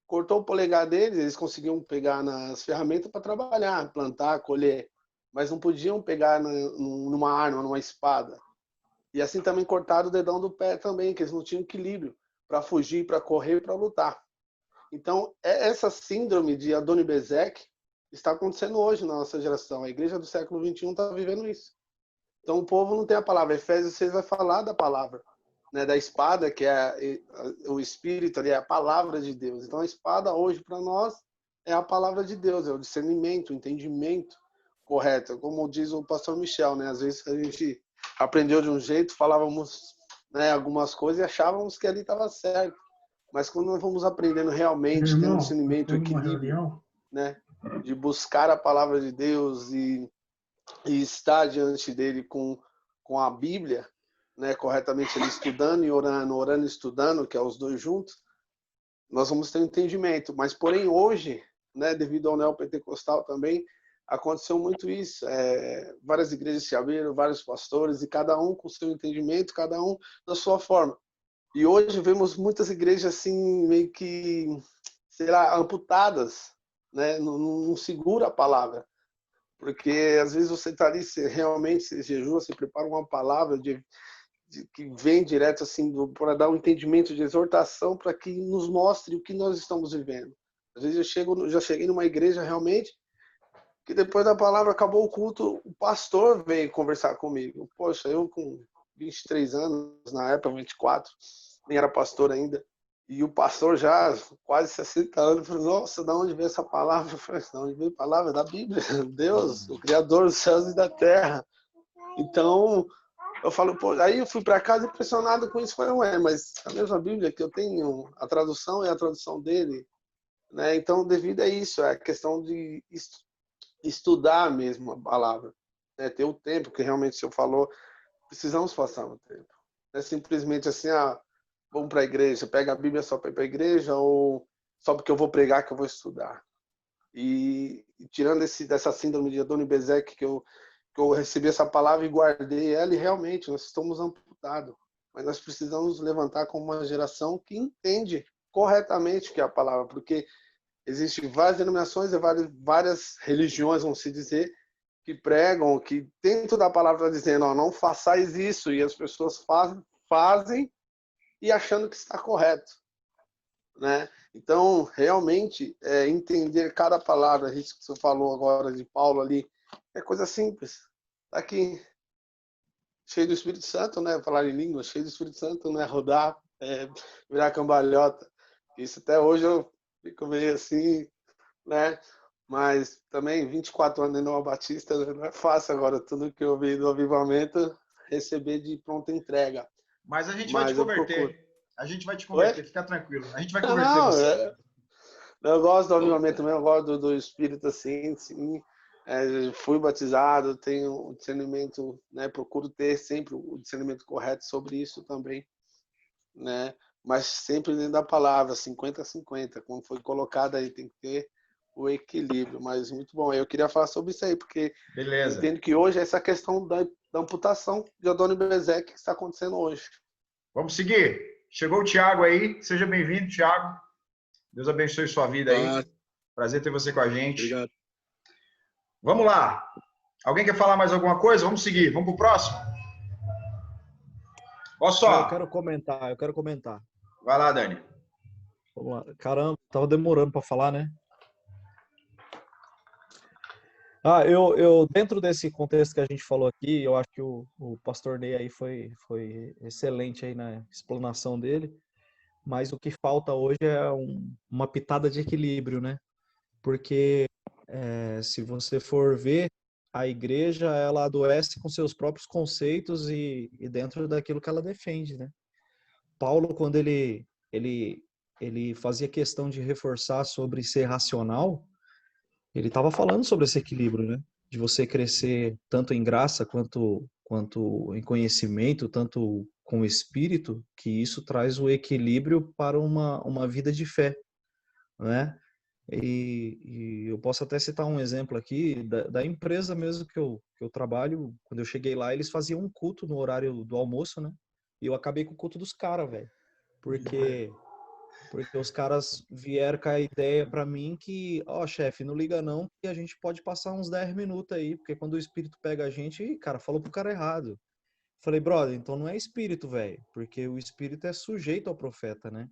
Cortou o polegar deles, eles conseguiam pegar nas ferramentas para trabalhar, plantar, colher, mas não podiam pegar numa arma, numa espada. E assim também cortaram o dedão do pé também, que eles não tinham equilíbrio para fugir, para correr, para lutar. Então, essa síndrome de Adoni-Bezeque está acontecendo hoje na nossa geração. A igreja do século XXI está vivendo isso. Então, o povo não tem a palavra. Efésios 6 vai falar da palavra, né, da espada, que é o Espírito, ali, é a palavra de Deus. Então, a espada hoje, para nós, é a palavra de Deus, é o discernimento, o entendimento correto. Como diz o pastor Michel, né? Às vezes a gente aprendeu de um jeito, falávamos, né, algumas coisas e achávamos que ali estava certo. Mas quando nós vamos aprendendo realmente, tendo discernimento, equilíbrio, né, de buscar a palavra de Deus e estar diante dele com a Bíblia, né, corretamente, ele estudando e orando, orando e estudando, que é os dois juntos, nós vamos ter um entendimento. Mas, porém, hoje, né, devido ao neopentecostal também, aconteceu muito isso. Várias igrejas se abriram, vários pastores, e cada um com seu entendimento, cada um da sua forma. E hoje vemos muitas igrejas assim, meio que, sei lá, amputadas, né? Não segura a palavra. Porque às vezes você está ali, você realmente você jejua, você prepara uma palavra que vem direto assim para dar um entendimento de exortação, para que nos mostre o que nós estamos vivendo. Às vezes já cheguei numa igreja realmente que depois da palavra acabou o culto, o pastor veio conversar comigo. Poxa, eu com 23 anos, na época 24, nem era pastor ainda, e o pastor já quase 60 anos, falou, nossa, da onde veio essa palavra? Eu falei, da onde veio a palavra? Da Bíblia, Deus, o Criador dos céus e da terra. Então, eu falo, pô, aí eu fui para casa impressionado com isso, falei, mas a mesma Bíblia que eu tenho, a tradução é a tradução dele, né? Então, devido a isso, é a questão de estudar mesmo a palavra, né? Ter o tempo, que realmente o senhor falou, precisamos passar um tempo. Não é simplesmente assim, vamos para a igreja, pega a Bíblia só para ir para a igreja ou só porque eu vou pregar que eu vou estudar. E tirando dessa síndrome de Adoni-Bezeque que eu recebi essa palavra e guardei ela, e realmente nós estamos amputados. Mas nós precisamos levantar como uma geração que entende corretamente o que é a palavra, porque existem várias denominações e várias religiões, vamos se dizer, que pregam, que dentro da palavra está dizendo, não façais isso, e as pessoas fazem e achando que está correto, né? Então, realmente, entender cada palavra, isso que você falou agora de Paulo ali, é coisa simples. Está aqui, cheio do Espírito Santo, né? Falar em língua, cheio do Espírito Santo, né? Rodar, virar cambalhota. Isso até hoje eu fico meio assim, né? Mas também 24 anos em Nova Batista, não é fácil agora, tudo que eu vi do avivamento, receber de pronta entrega. Mas a gente vai te converter. A gente vai te converter, fica tranquilo. A gente vai converter não, você. Eu gosto do avivamento mesmo, eu gosto do Espírito assim, sim. Fui batizado, tenho um discernimento, né? Procuro ter sempre o discernimento correto sobre isso também, né? Mas sempre dentro da palavra, 50-50, como foi colocado aí, tem que ter o equilíbrio, mas muito bom. Eu queria falar sobre isso aí, porque beleza. Entendo que hoje essa questão da amputação de Adoni-Bezeque que está acontecendo hoje. Vamos seguir. Chegou o Thiago aí, seja bem-vindo, Thiago. Deus abençoe sua vida aí. Prazer ter você com a gente. Obrigado. Vamos lá. Alguém quer falar mais alguma coisa? Vamos seguir. Vamos para o próximo? Olha Eu só. quero comentar. Vai lá, Dani. Vamos lá. Caramba, tava demorando para falar, né? Dentro desse contexto que a gente falou aqui, eu acho que o pastor Ney aí foi excelente aí na explanação dele, mas o que falta hoje é uma pitada de equilíbrio, né? Porque se você for ver, a igreja, ela adoece com seus próprios conceitos e dentro daquilo que ela defende, né? Paulo, quando ele fazia questão de reforçar sobre ser racional, ele estava falando sobre esse equilíbrio, né? De você crescer tanto em graça quanto em conhecimento, tanto com o espírito, que isso traz o equilíbrio para uma vida de fé, né? E eu posso até citar um exemplo aqui da empresa mesmo que eu trabalho. Quando eu cheguei lá, eles faziam um culto no horário do almoço, né? E eu acabei com o culto dos caras, velho. Porque os caras vieram com a ideia pra mim que, chefe, não liga não, que a gente pode passar uns 10 minutos aí, porque quando o espírito pega a gente, cara, falou pro cara errado. Falei, brother, então não é espírito, velho, porque o espírito é sujeito ao profeta, né?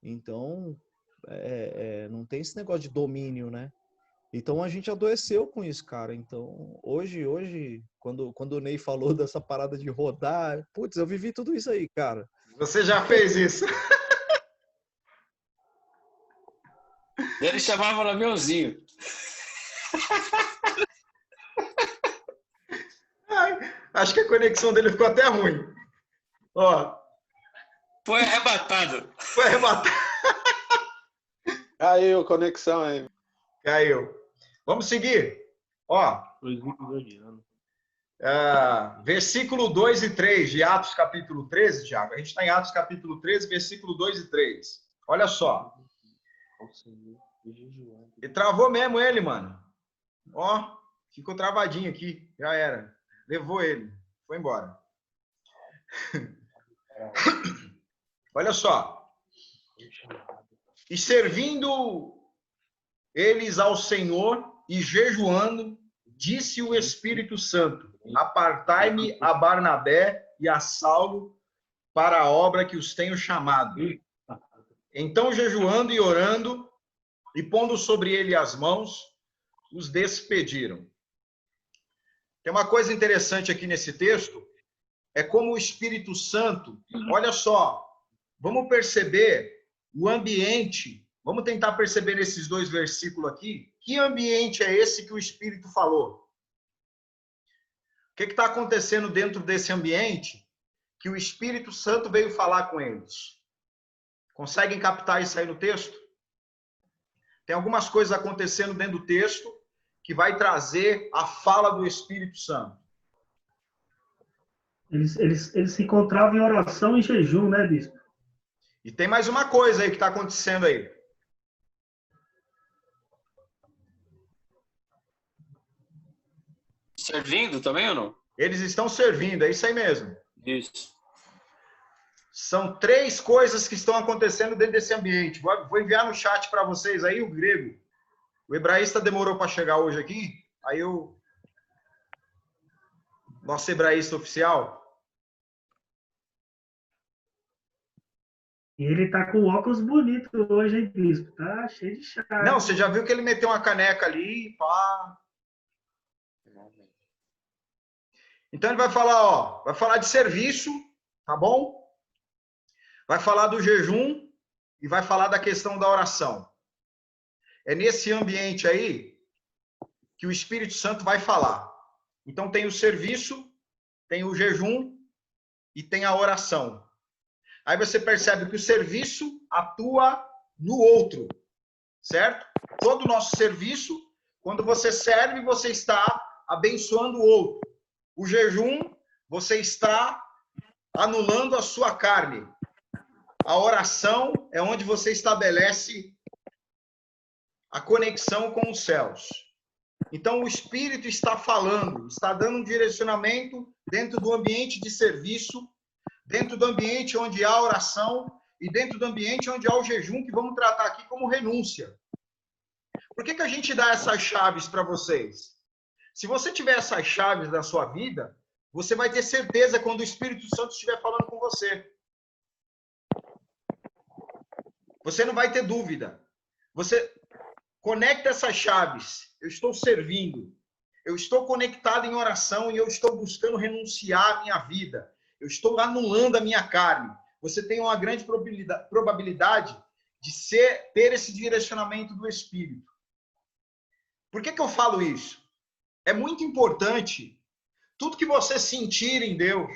Então, não tem esse negócio de domínio, né? Então a gente adoeceu com isso, cara. Então, hoje, quando o Ney falou dessa parada de rodar, putz, eu vivi tudo isso aí, cara. Você já fez isso? Ele chamava Lameuzinho. Acho que a conexão dele ficou até ruim. Ó. Foi arrebatado. Foi arrebatado. Caiu, conexão aí. Caiu. Vamos seguir. Ó. Versículo 2 e 3 de Atos capítulo 13, Thiago. A gente está em Atos capítulo 13, versículo 2 e 3. Olha só. E travou mesmo ele, mano. Ó, ficou travadinho aqui. Já era. Levou ele. Foi embora. Olha só. E servindo eles ao Senhor e jejuando, disse o Espírito Santo: apartai-me a Barnabé e a Saulo para a obra que os tenho chamado. Então, jejuando e orando, e pondo sobre ele as mãos, os despediram. Tem uma coisa interessante aqui nesse texto, é como o Espírito Santo, olha só, vamos perceber o ambiente, vamos tentar perceber nesses dois versículos aqui, que ambiente é esse que o Espírito falou? O que está acontecendo dentro desse ambiente que o Espírito Santo veio falar com eles? Conseguem captar isso aí no texto? Tem algumas coisas acontecendo dentro do texto que vai trazer a fala do Espírito Santo. Eles se encontravam em oração e jejum, né, bispo? E tem mais uma coisa aí que está acontecendo aí. Servindo também ou não? Eles estão servindo, é isso aí mesmo. Isso. São três coisas que estão acontecendo dentro desse ambiente. Vou enviar no chat para vocês aí o grego. O hebraísta demorou para chegar hoje aqui. Aí o nosso hebraísta oficial. E ele tá com óculos bonitos hoje, hein, bispo? Tá cheio de chá. Não, você já viu que ele meteu uma caneca ali, pá. Então ele vai falar, vai falar de serviço, tá bom? Vai falar do jejum e vai falar da questão da oração. É nesse ambiente aí que o Espírito Santo vai falar. Então tem o serviço, tem o jejum e tem a oração. Aí você percebe que o serviço atua no outro, certo? Todo o nosso serviço, quando você serve, você está abençoando o outro. O jejum, você está anulando a sua carne. A oração é onde você estabelece a conexão com os céus. Então, o Espírito está falando, está dando um direcionamento dentro do ambiente de serviço, dentro do ambiente onde há oração e dentro do ambiente onde há o jejum, que vamos tratar aqui como renúncia. Por que a gente dá essas chaves para vocês? Se você tiver essas chaves na sua vida, Você vai ter certeza quando o Espírito Santo estiver falando com você. Você não vai ter dúvida. Você conecta essas chaves. Eu estou servindo. Eu estou conectado em oração e eu estou buscando renunciar à minha vida. Eu estou anulando a minha carne. Você tem uma grande probabilidade de ter esse direcionamento do Espírito. Por que eu falo isso? É muito importante tudo que você sentir em Deus,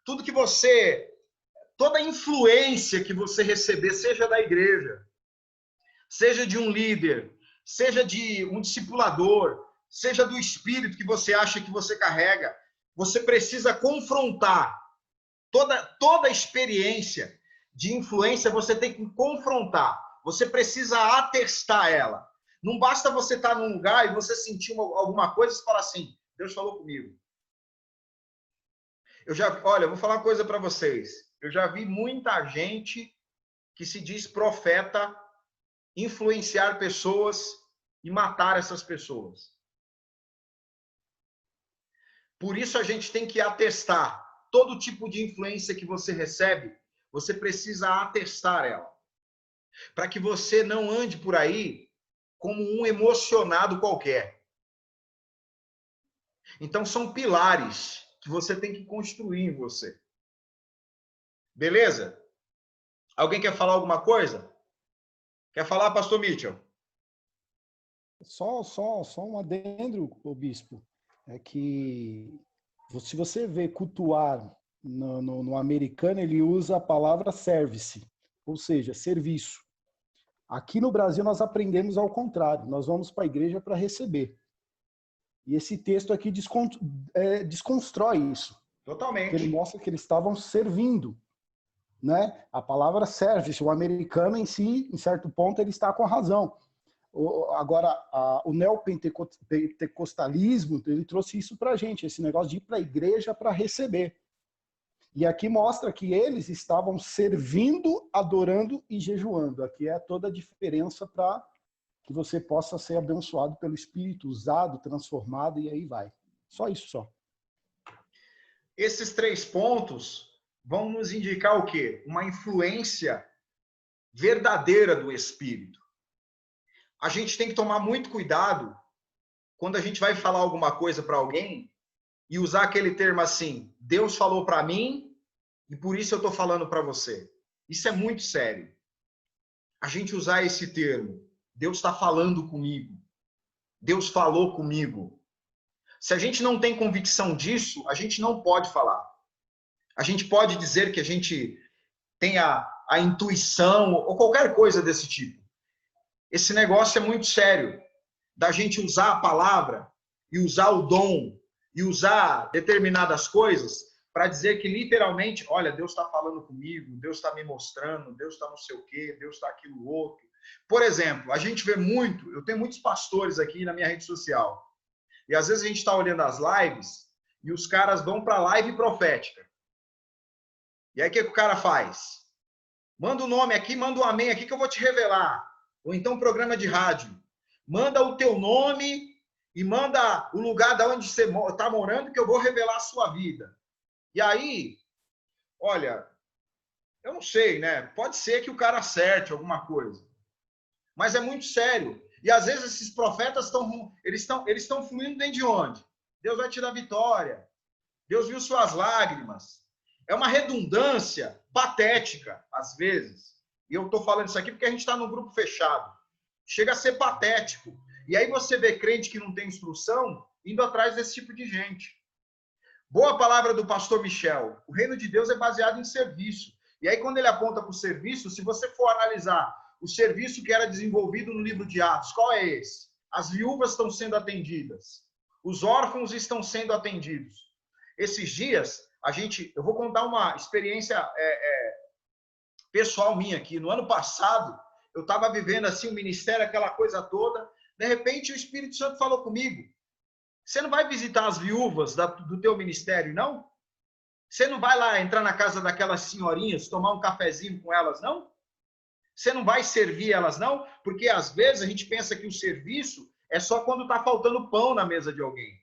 tudo que você, toda influência que você receber, seja da igreja, seja de um líder, seja de um discipulador, seja do Espírito que você acha que você carrega, você precisa confrontar toda experiência de influência, você tem que confrontar. Você precisa atestar ela. Não basta você estar num lugar e você sentir alguma coisa e falar assim, Deus falou comigo. Olha, eu vou falar uma coisa para vocês. Eu já vi muita gente que se diz profeta influenciar pessoas e matar essas pessoas. Por isso a gente tem que atestar. Todo tipo de influência que você recebe, você precisa atestar ela. Para que você não ande por aí como um emocionado qualquer. Então são pilares que você tem que construir em você. Beleza? Alguém quer falar alguma coisa? Quer falar, pastor Mitchell? Só um adendo, o bispo, é que se você vê cultuar no americano, ele usa a palavra service, ou seja, serviço. Aqui no Brasil nós aprendemos ao contrário, nós vamos para a igreja para receber. E esse texto aqui desconstrói isso. Totalmente. Ele mostra que eles estavam servindo, né? A palavra service, o americano em si, em certo ponto, ele está com razão. Agora, o neopentecostalismo, ele trouxe isso para a gente, esse negócio de ir para a igreja para receber. E aqui mostra que eles estavam servindo, adorando e jejuando. Aqui é toda a diferença para que você possa ser abençoado pelo Espírito, usado, transformado, e aí vai. Só isso, só. Esses 3 pontos vão nos indicar o quê? Uma influência verdadeira do Espírito. A gente tem que tomar muito cuidado quando a gente vai falar alguma coisa para alguém e usar aquele termo assim, Deus falou para mim e por isso eu estou falando para você. Isso é muito sério. A gente usar esse termo, Deus está falando comigo. Deus falou comigo. Se a gente não tem convicção disso, a gente não pode falar. A gente pode dizer que a gente tem a intuição ou qualquer coisa desse tipo. Esse negócio é muito sério. Da gente usar a palavra e usar o dom e usar determinadas coisas para dizer que literalmente, olha, Deus está falando comigo, Deus está me mostrando, Deus está não sei o quê, Deus está aquilo outro. Por exemplo, a gente vê muito, eu tenho muitos pastores aqui na minha rede social. E às vezes a gente está olhando as lives e os caras vão para a live profética. E aí o que o cara faz? Manda o nome aqui, manda o amém aqui que eu vou te revelar. Ou então programa de rádio. Manda o teu nome e manda o lugar de onde você está morando que eu vou revelar a sua vida. E aí, olha, eu não sei, né? Pode ser que o cara acerte alguma coisa. Mas é muito sério. E às vezes esses profetas estão fluindo dentro de onde? Deus vai te dar vitória. Deus viu suas lágrimas. É uma redundância patética, às vezes. E eu estou falando isso aqui porque a gente está num grupo fechado. Chega a ser patético. E aí você vê crente que não tem instrução indo atrás desse tipo de gente. Boa palavra do pastor Michel. O reino de Deus é baseado em serviço. E aí quando ele aponta para o serviço, se você for analisar o serviço que era desenvolvido no livro de Atos, qual é esse? As viúvas estão sendo atendidas. Os órfãos estão sendo atendidos. Esses dias, eu vou contar uma experiência pessoal minha aqui. No ano passado, eu estava vivendo assim um ministério, aquela coisa toda. De repente, o Espírito Santo falou comigo. Você não vai visitar as viúvas do teu ministério, não? Você não vai lá entrar na casa daquelas senhorinhas, tomar um cafezinho com elas, não? Você não vai servir elas, não? Porque, às vezes, a gente pensa que o serviço é só quando está faltando pão na mesa de alguém.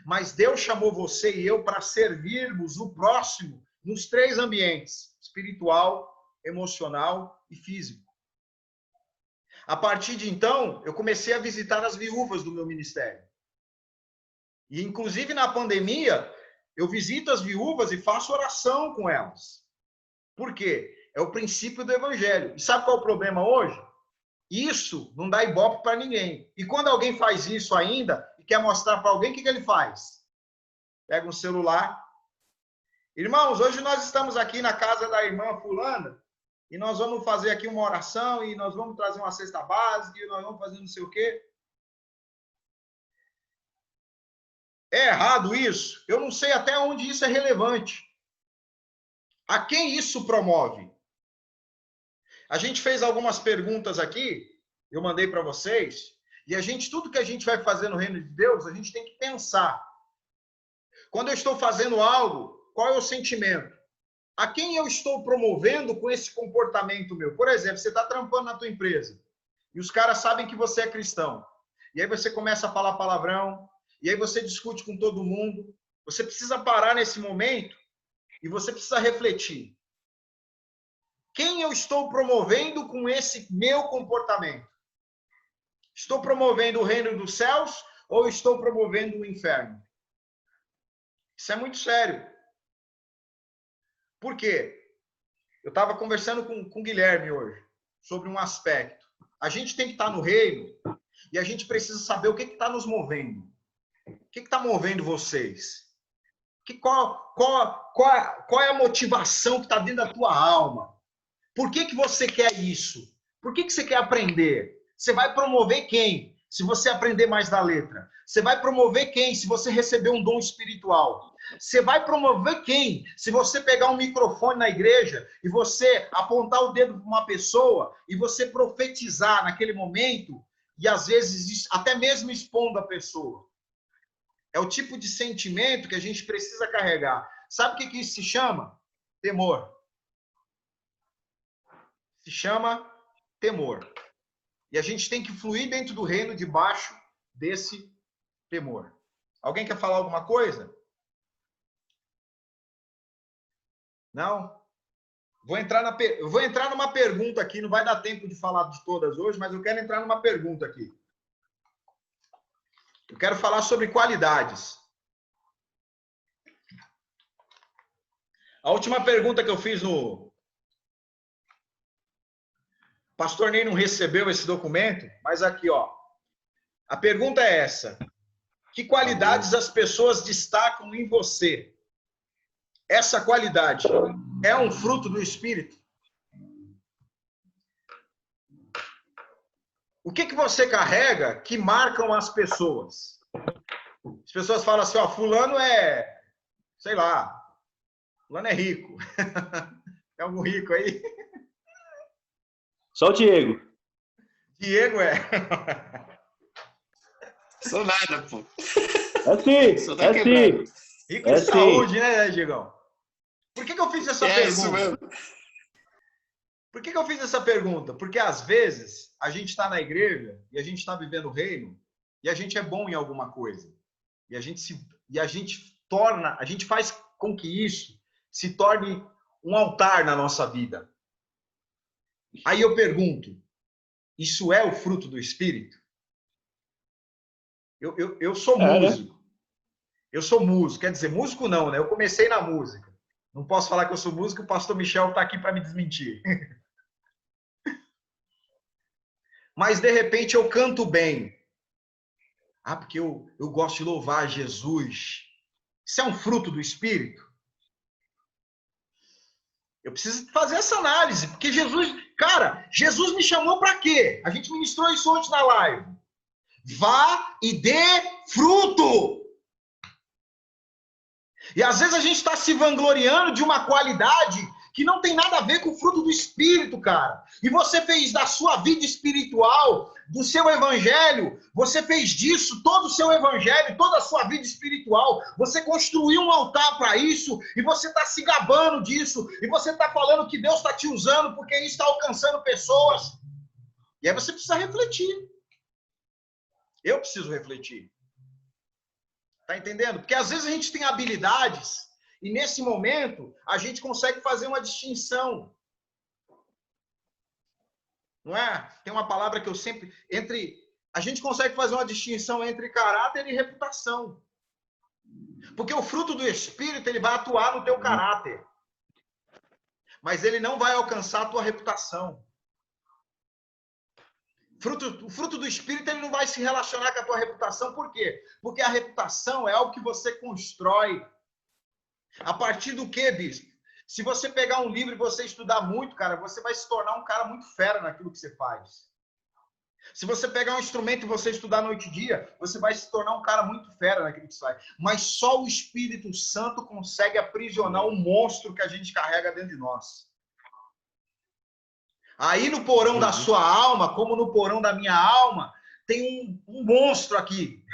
Mas Deus chamou você e eu para servirmos o próximo nos 3 ambientes: espiritual, emocional e físico. A partir de então, eu comecei a visitar as viúvas do meu ministério. E, inclusive, na pandemia, eu visito as viúvas e faço oração com elas. Por quê? É o princípio do evangelho. E sabe qual é o problema hoje? Isso não dá ibope para ninguém. E quando alguém faz isso ainda e quer mostrar para alguém, o que ele faz? Pega um celular. Irmãos, hoje nós estamos aqui na casa da irmã fulana e nós vamos fazer aqui uma oração e nós vamos trazer uma cesta básica e nós vamos fazer não sei o quê. É errado isso? Eu não sei até onde isso é relevante. A quem isso promove? A gente fez algumas perguntas aqui, eu mandei para vocês, e tudo que a gente vai fazer no reino de Deus, a gente tem que pensar. Quando eu estou fazendo algo, qual é o sentimento? A quem eu estou promovendo com esse comportamento meu? Por exemplo, você está trampando na tua empresa, e os caras sabem que você é cristão. E aí você começa a falar palavrão, e aí você discute com todo mundo. Você precisa parar nesse momento e você precisa refletir. Quem eu estou promovendo com esse meu comportamento? Estou promovendo o reino dos céus ou estou promovendo o inferno? Isso é muito sério. Por quê? Eu estava conversando com o Guilherme hoje sobre um aspecto. A gente tem que estar no reino e a gente precisa saber o que está nos movendo. O que está movendo vocês? Qual é a motivação que está dentro da tua alma? Por que você quer isso? Por que você quer aprender? Você vai promover quem? Se você aprender mais da letra. Você vai promover quem? Se você receber um dom espiritual. Você vai promover quem? Se você pegar um microfone na igreja e você apontar o dedo para uma pessoa e você profetizar naquele momento e às vezes até mesmo expondo a pessoa. É o tipo de sentimento que a gente precisa carregar. Sabe o que isso se chama? Temor. Se chama temor. E a gente tem que fluir dentro do reino debaixo desse temor. Alguém quer falar alguma coisa? Não? Eu vou entrar numa pergunta aqui, não vai dar tempo de falar de todas hoje, mas eu quero entrar numa pergunta aqui. Eu quero falar sobre qualidades. A última pergunta que eu fiz no... Pastor Ney não recebeu esse documento, mas aqui, ó. A pergunta é essa. Que qualidades as pessoas destacam em você? Essa qualidade é um fruto do Espírito? O que você carrega que marcam as pessoas? As pessoas falam assim, ó, fulano é, sei lá, fulano é rico. Tem algum rico aí? Só o Diego. Diego é. Sou nada, pô. É sim, é sim. Rico de saúde, né, Diegão? Por que eu fiz essa pergunta? Isso mesmo. Por que eu fiz essa pergunta? Porque às vezes a gente está na igreja e a gente está vivendo o reino e a gente é bom em alguma coisa. E a gente faz com que isso se torne um altar na nossa vida. Aí eu pergunto, isso é o fruto do Espírito? Eu sou músico. Eu sou músico. Quer dizer, músico não, né? Eu comecei na música. Não posso falar que eu sou músico, o pastor Michel está aqui para me desmentir. Mas, de repente, eu canto bem. Ah, porque eu gosto de louvar Jesus. Isso é um fruto do Espírito? Eu preciso fazer essa análise, porque Jesus me chamou para quê? A gente ministrou isso ontem na live. Vá e dê fruto. E às vezes a gente está se vangloriando de uma qualidade que não tem nada a ver com o fruto do Espírito, cara. E você fez da sua vida espiritual, do seu evangelho, você fez disso todo o seu evangelho, toda a sua vida espiritual. Você construiu um altar para isso e você está se gabando disso. E você está falando que Deus está te usando porque isso está alcançando pessoas. E aí você precisa refletir. Eu preciso refletir. Tá entendendo? Porque às vezes a gente tem habilidades e nesse momento a gente consegue fazer uma distinção. Não é? Tem uma palavra que eu sempre... A gente consegue fazer uma distinção entre caráter e reputação. Porque o fruto do Espírito, ele vai atuar no teu caráter. Mas ele não vai alcançar a tua reputação. O fruto do Espírito, ele não vai se relacionar com a tua reputação. Por quê? Porque a reputação é algo que você constrói. A partir do quê, bispo? Se você pegar um livro e você estudar muito, cara, você vai se tornar um cara muito fera naquilo que você faz. Se você pegar um instrumento e você estudar noite e dia, você vai se tornar um cara muito fera naquilo que você faz. Mas só o Espírito Santo consegue aprisionar o monstro que a gente carrega dentro de nós. Aí no porão da sua alma, como no porão da minha alma, tem um monstro aqui.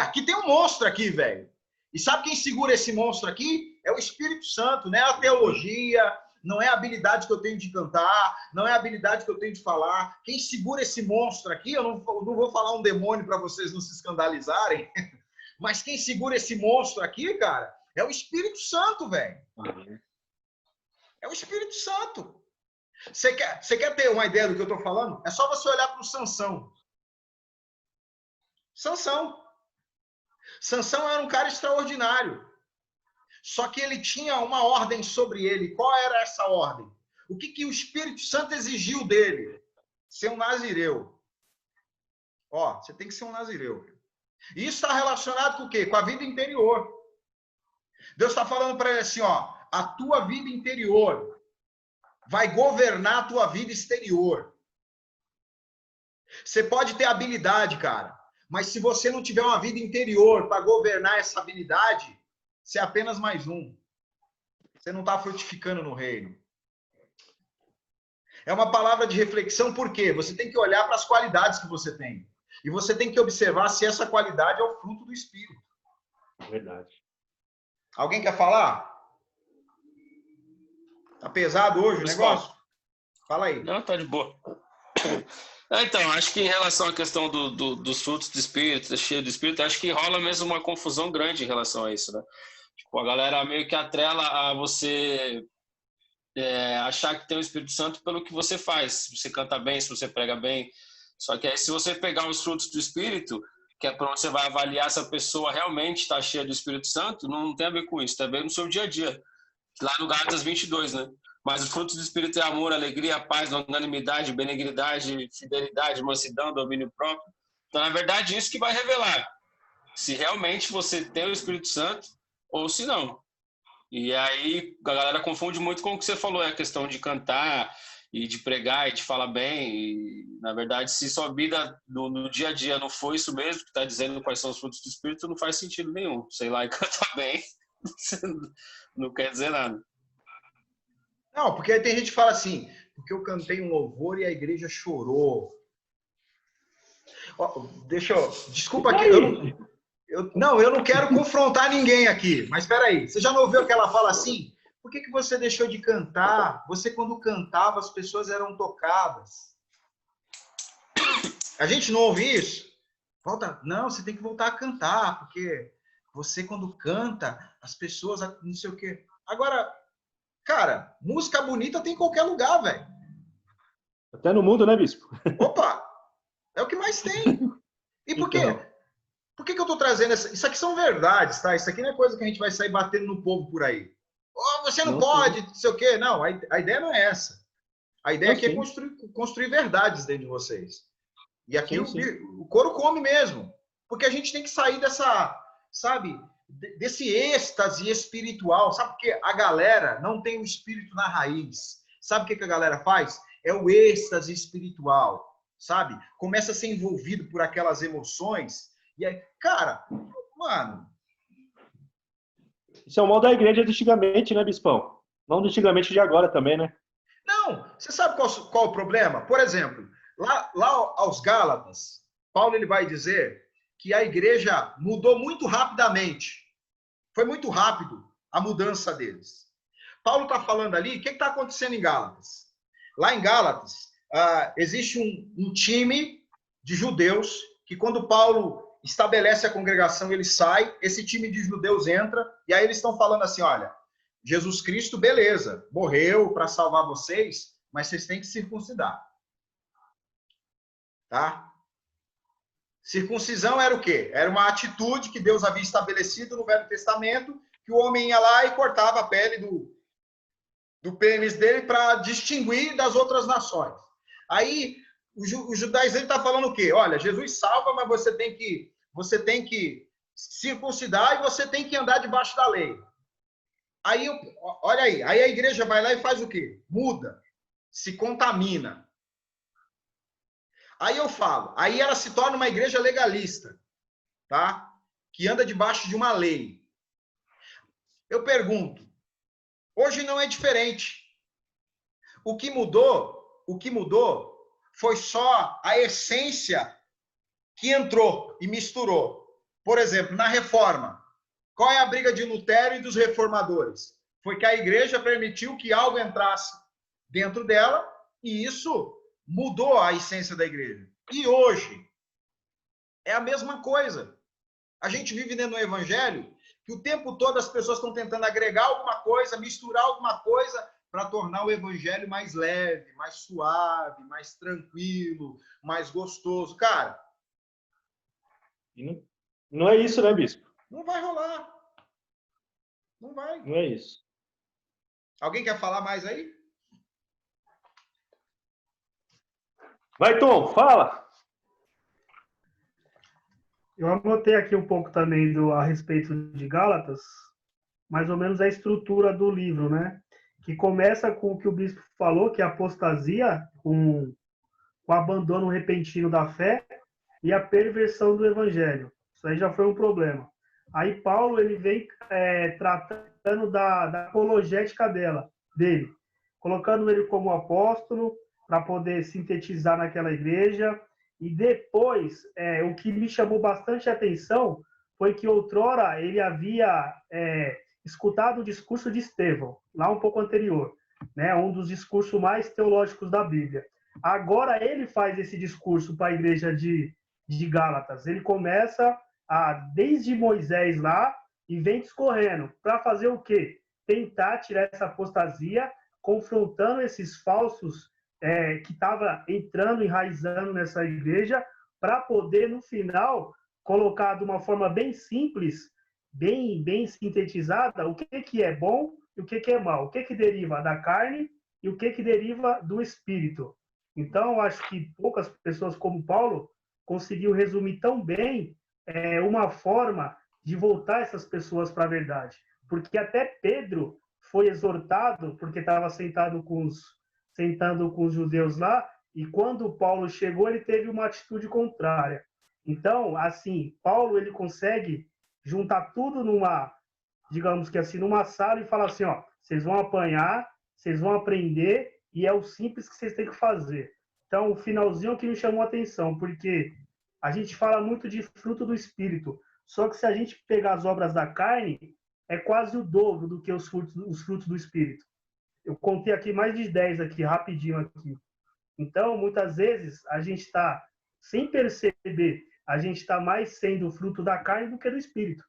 Aqui tem um monstro aqui, velho. E sabe quem segura esse monstro aqui? É o Espírito Santo, não é a teologia, não é a habilidade que eu tenho de cantar, não é a habilidade que eu tenho de falar. Quem segura esse monstro aqui, eu não vou falar um demônio para vocês não se escandalizarem, mas quem segura esse monstro aqui, cara, é o Espírito Santo, velho. É o Espírito Santo. Você quer ter uma ideia do que eu estou falando? É só você olhar para o Sansão. Sansão era um cara extraordinário. Só que ele tinha uma ordem sobre ele. Qual era essa ordem? O que o Espírito Santo exigiu dele? Ser um nazireu. Você tem que ser um nazireu. E isso está relacionado com o quê? Com a vida interior. Deus está falando para ele assim, a tua vida interior vai governar a tua vida exterior. Você pode ter habilidade, cara, mas se você não tiver uma vida interior para governar essa habilidade, você é apenas mais um. Você não está frutificando no reino. É uma palavra de reflexão, por quê? Você tem que olhar para as qualidades que você tem. E você tem que observar se essa qualidade é o fruto do Espírito. Verdade. Alguém quer falar? Tá pesado hoje o negócio? Fala aí. Não, tá de boa. Então, acho que em relação à questão dos frutos do Espírito, cheio do Espírito, acho que rola mesmo uma confusão grande em relação a isso, né? Tipo, a galera meio que atrela a você achar que tem o Espírito Santo pelo que você faz. Se você canta bem, se você prega bem. Só que aí, se você pegar os frutos do Espírito, que é para onde você vai avaliar se a pessoa realmente está cheia do Espírito Santo, não tem a ver com isso, tem a ver no seu dia a dia. Lá no Gálatas 22, né? Mas os frutos do Espírito é amor, alegria, paz, longanimidade, benignidade, fidelidade, mansidão, domínio próprio. Então, na verdade, isso que vai revelar se realmente você tem o Espírito Santo ou se não. E aí a galera confunde muito com o que você falou, a questão de cantar e de pregar e de falar bem. E, na verdade, se sua vida no dia a dia não for isso mesmo, que está dizendo quais são os frutos do Espírito, não faz sentido nenhum. Sei lá, e cantar bem não quer dizer nada. Não, porque aí tem gente que fala assim, porque eu cantei um louvor e a igreja chorou. Desculpa aqui, eu não quero confrontar ninguém aqui, mas espera aí, você já não ouviu que ela fala assim? Por que você deixou de cantar? Você, quando cantava, as pessoas eram tocadas. A gente não ouve isso? Não, você tem que voltar a cantar, porque você, quando canta, as pessoas, não sei o quê. Agora, cara, música bonita tem em qualquer lugar, velho. Até no mundo, né, bispo? Opa! É o que mais tem. E por quê? Por que eu tô trazendo isso aqui são verdades, tá? Isso aqui não é coisa que a gente vai sair batendo no povo por aí. Você não pode, não sei o quê. Não, a ideia não é essa. A ideia aqui é construir verdades dentro de vocês. E aqui o couro come mesmo. Porque a gente tem que sair dessa, sabe, desse êxtase espiritual. Sabe porque a galera não tem o espírito na raiz. Sabe o que a galera faz? É o êxtase espiritual, sabe? Começa a ser envolvido por aquelas emoções. E aí, cara, mano... Isso é o mal da igreja de antigamente, né, bispão? Não de antigamente, de agora também, né? Não, você sabe qual o problema? Por exemplo, lá aos Gálatas, Paulo ele vai dizer que a igreja mudou muito rapidamente. Foi muito rápido a mudança deles. Paulo está falando ali, o que está acontecendo em Gálatas? Lá em Gálatas, existe um time de judeus que quando Paulo estabelece a congregação, ele sai, esse time de judeus entra, e aí eles estão falando assim, olha, Jesus Cristo, beleza, morreu para salvar vocês, mas vocês têm que circuncidar. Tá? Circuncisão era o quê? Era uma atitude que Deus havia estabelecido no Velho Testamento, que o homem ia lá e cortava a pele do pênis dele para distinguir das outras nações. Aí, o judaísmo está falando o quê? Olha, Jesus salva, mas você tem que circuncidar e você tem que andar debaixo da lei. Aí, olha aí a igreja vai lá e faz o quê? Muda, se contamina. Aí eu falo, aí ela se torna uma igreja legalista, tá? Que anda debaixo de uma lei. Eu pergunto, hoje não é diferente. O que mudou foi só a essência que entrou e misturou. Por exemplo, na reforma, qual é a briga de Lutero e dos reformadores? Foi que a igreja permitiu que algo entrasse dentro dela e isso mudou a essência da igreja. E hoje é a mesma coisa. A gente vive dentro do evangelho que o tempo todo as pessoas estão tentando agregar alguma coisa, misturar alguma coisa para tornar o evangelho mais leve, mais suave, mais tranquilo, mais gostoso. Cara, E não é isso, né, bispo? não vai rolar. Não vai. Não é isso. Alguém quer falar mais aí? Vai, Tom, fala. Eu anotei aqui um pouco também a respeito de Gálatas, mais ou menos a estrutura do livro, né? Que começa com o que o bispo falou, que é a apostasia, com o abandono repentino da fé e a perversão do evangelho. Isso aí já foi um problema. Aí Paulo ele vem tratando da apologética dele, colocando ele como apóstolo para poder sintetizar naquela igreja. E depois, o que me chamou bastante atenção foi que outrora ele havia escutado o discurso de Estevão, lá um pouco anterior, né? Um dos discursos mais teológicos da Bíblia. Agora ele faz esse discurso para a igreja de Gálatas. Ele começa desde Moisés lá e vem discorrendo para fazer o quê? Tentar tirar essa apostasia, confrontando esses falsos que estava entrando, enraizando nessa igreja, para poder, no final, colocar de uma forma bem simples, bem sintetizada, o que é bom e o que é mal, o que deriva da carne e o que deriva do espírito. Então, acho que poucas pessoas como Paulo conseguiu resumir tão bem uma forma de voltar essas pessoas para a verdade. Porque até Pedro foi exortado, porque estava sentando com os judeus lá, e quando Paulo chegou, ele teve uma atitude contrária. Então, assim, Paulo ele consegue juntar tudo digamos que assim, numa sala e falar assim, ó, vocês vão apanhar, vocês vão aprender, e é o simples que vocês têm que fazer. Então, o finalzinho que me chamou a atenção, porque a gente fala muito de fruto do Espírito, só que se a gente pegar as obras da carne, é quase o dobro do que os frutos do Espírito. Eu contei aqui mais de 10 aqui, rapidinho aqui. Então, muitas vezes, a gente está, sem perceber, a gente está mais sendo fruto da carne do que do Espírito.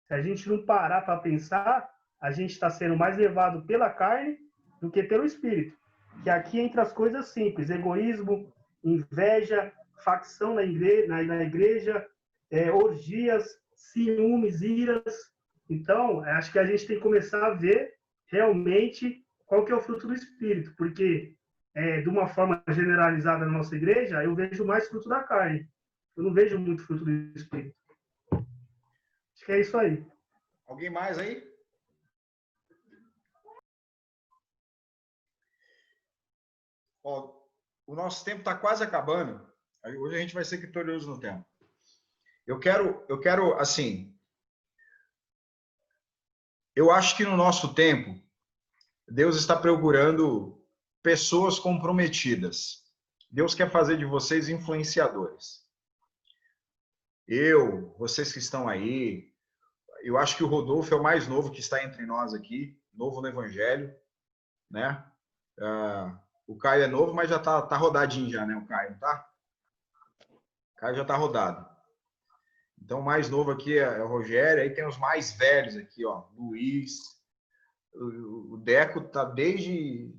Se a gente não parar para pensar, a gente está sendo mais levado pela carne do que pelo Espírito. Que aqui entra as coisas simples, egoísmo, inveja, facção na igreja, orgias, ciúmes, iras. Então, acho que a gente tem que começar a ver realmente qual que é o fruto do Espírito, porque de uma forma generalizada na nossa igreja, eu vejo mais fruto da carne. Eu não vejo muito fruto do Espírito. Acho que é isso aí. Alguém mais aí? Ó, o nosso tempo está quase acabando. Hoje a gente vai ser vitorioso no tempo. Eu quero, assim, eu acho que no nosso tempo, Deus está procurando pessoas comprometidas. Deus quer fazer de vocês influenciadores. Vocês que estão aí, eu acho que o Rodolfo é o mais novo que está entre nós aqui, novo no Evangelho, né? O Caio é novo, mas já tá rodadinho já, né? O Caio, tá? O Caio já tá rodado. Então, o mais novo aqui é o Rogério, aí tem os mais velhos aqui, ó, Luiz. O Deco tá desde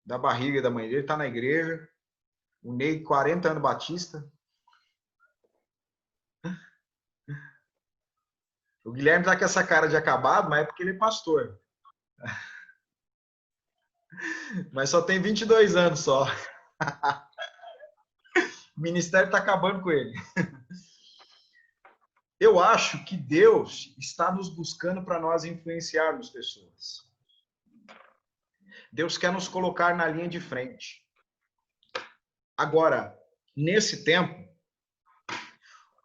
da barriga da mãe dele, tá na igreja. O Ney, 40 anos batista. O Guilherme tá com essa cara de acabado, mas é porque ele é pastor. Mas só tem 22 anos só. O ministério tá acabando com ele. Eu acho que Deus está nos buscando para nós influenciarmos pessoas. Deus quer nos colocar na linha de frente. Agora, nesse tempo,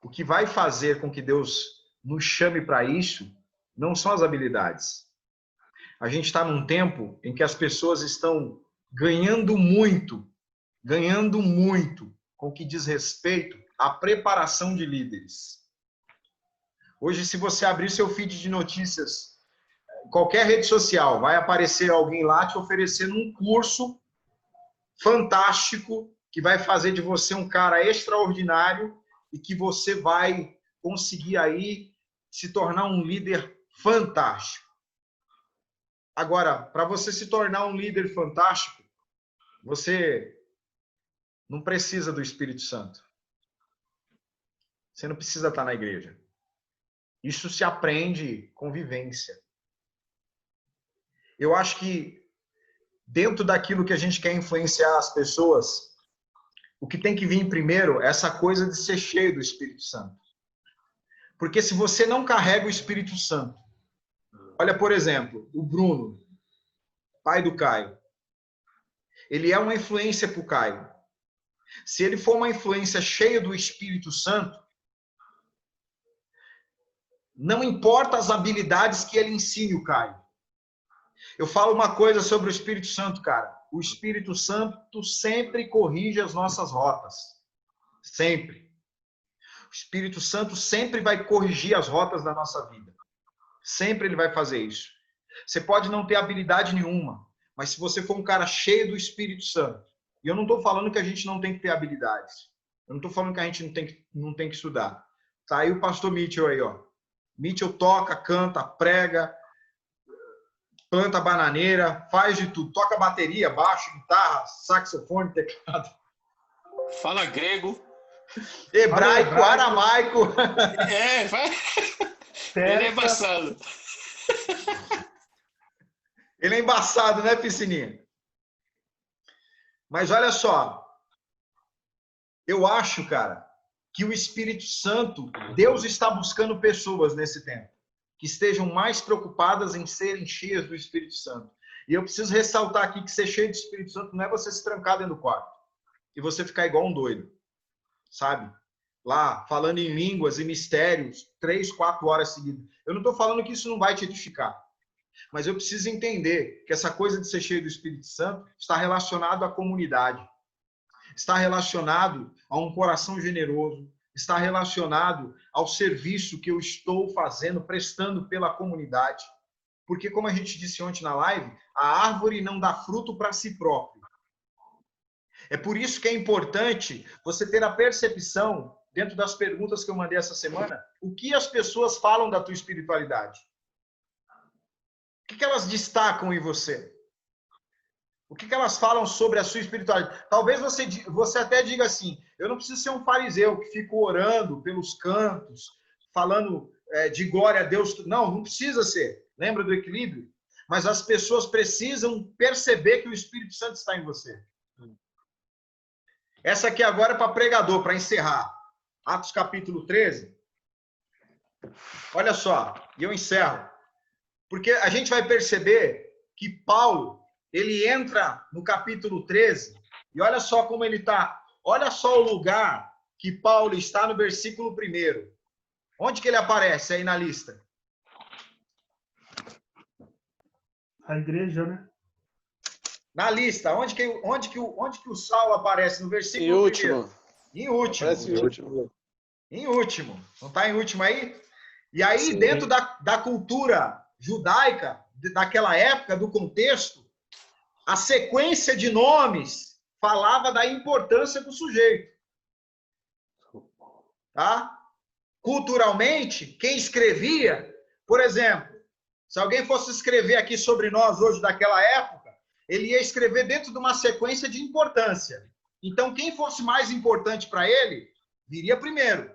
o que vai fazer com que Deus nos chame para isso não são as habilidades. A gente está num tempo em que as pessoas estão ganhando muito com o que diz respeito à preparação de líderes. Hoje, se você abrir seu feed de notícias, qualquer rede social, vai aparecer alguém lá te oferecendo um curso fantástico que vai fazer de você um cara extraordinário e que você vai conseguir aí se tornar um líder fantástico. Agora, para você se tornar um líder fantástico, você não precisa do Espírito Santo. Você não precisa estar na igreja. Isso se aprende com vivência. Eu acho que dentro daquilo que a gente quer influenciar as pessoas, o que tem que vir primeiro é essa coisa de ser cheio do Espírito Santo. Porque se você não carrega o Espírito Santo, olha, por exemplo, o Bruno, pai do Caio. Ele é uma influência para o Caio. Se ele for uma influência cheia do Espírito Santo, não importa as habilidades que ele ensine o Caio. Eu falo uma coisa sobre o Espírito Santo, cara. O Espírito Santo sempre corrige as nossas rotas. Sempre. O Espírito Santo sempre vai corrigir as rotas da nossa vida. Sempre ele vai fazer isso. Você pode não ter habilidade nenhuma, mas se você for um cara cheio do Espírito Santo, e eu não estou falando que a gente não tem que ter habilidades. Eu não estou falando que a gente não tem que estudar. Tá aí o pastor Mitchell aí, ó. Mitchell toca, canta, prega, planta bananeira, faz de tudo. Toca bateria, baixo, guitarra, saxofone, teclado. Fala grego. Hebraico, aramaico. É, vai. Ele é embaçado. Ele é embaçado, né, Piscininha? Mas olha só. Eu acho, cara, que o Espírito Santo, Deus está buscando pessoas nesse tempo que estejam mais preocupadas em serem cheias do Espírito Santo. E eu preciso ressaltar aqui que ser cheio do Espírito Santo não é você se trancar dentro do quarto e você ficar igual um doido, sabe? Lá, falando em línguas e mistérios, 3, 4 horas seguidas. Eu não estou falando que isso não vai te edificar, mas eu preciso entender que essa coisa de ser cheio do Espírito Santo está relacionado à comunidade, está relacionado a um coração generoso, está relacionado ao serviço que eu estou fazendo, prestando pela comunidade. Porque, como a gente disse ontem na live, a árvore não dá fruto para si próprio. É por isso que é importante você ter a percepção, dentro das perguntas que eu mandei essa semana, o que as pessoas falam da tua espiritualidade. O que elas destacam em você? O que elas falam sobre a sua espiritualidade? Talvez você até diga assim, eu não preciso ser um fariseu que fica orando pelos cantos, falando de glória a Deus. Não, não precisa ser. Lembra do equilíbrio? Mas as pessoas precisam perceber que o Espírito Santo está em você. Essa aqui agora é para pregador, para encerrar. Atos capítulo 13. Olha só, e eu encerro. Porque a gente vai perceber que Paulo, ele entra no capítulo 13, e olha só como ele está. Olha só o lugar que Paulo está no versículo 1. Onde que ele aparece aí na lista? A igreja, né? Na lista. Onde que o Saulo aparece? No versículo 1? Em último. Em último. Aparece em último. Em último. Não está em último aí? E aí, Sim. dentro da cultura judaica, daquela época, do contexto, a sequência de nomes falava da importância do sujeito. Tá? culturalmente, quem escrevia, por exemplo, se alguém fosse escrever aqui sobre nós hoje daquela época, ele ia escrever dentro de uma sequência de importância. Então, quem fosse mais importante para ele, viria primeiro.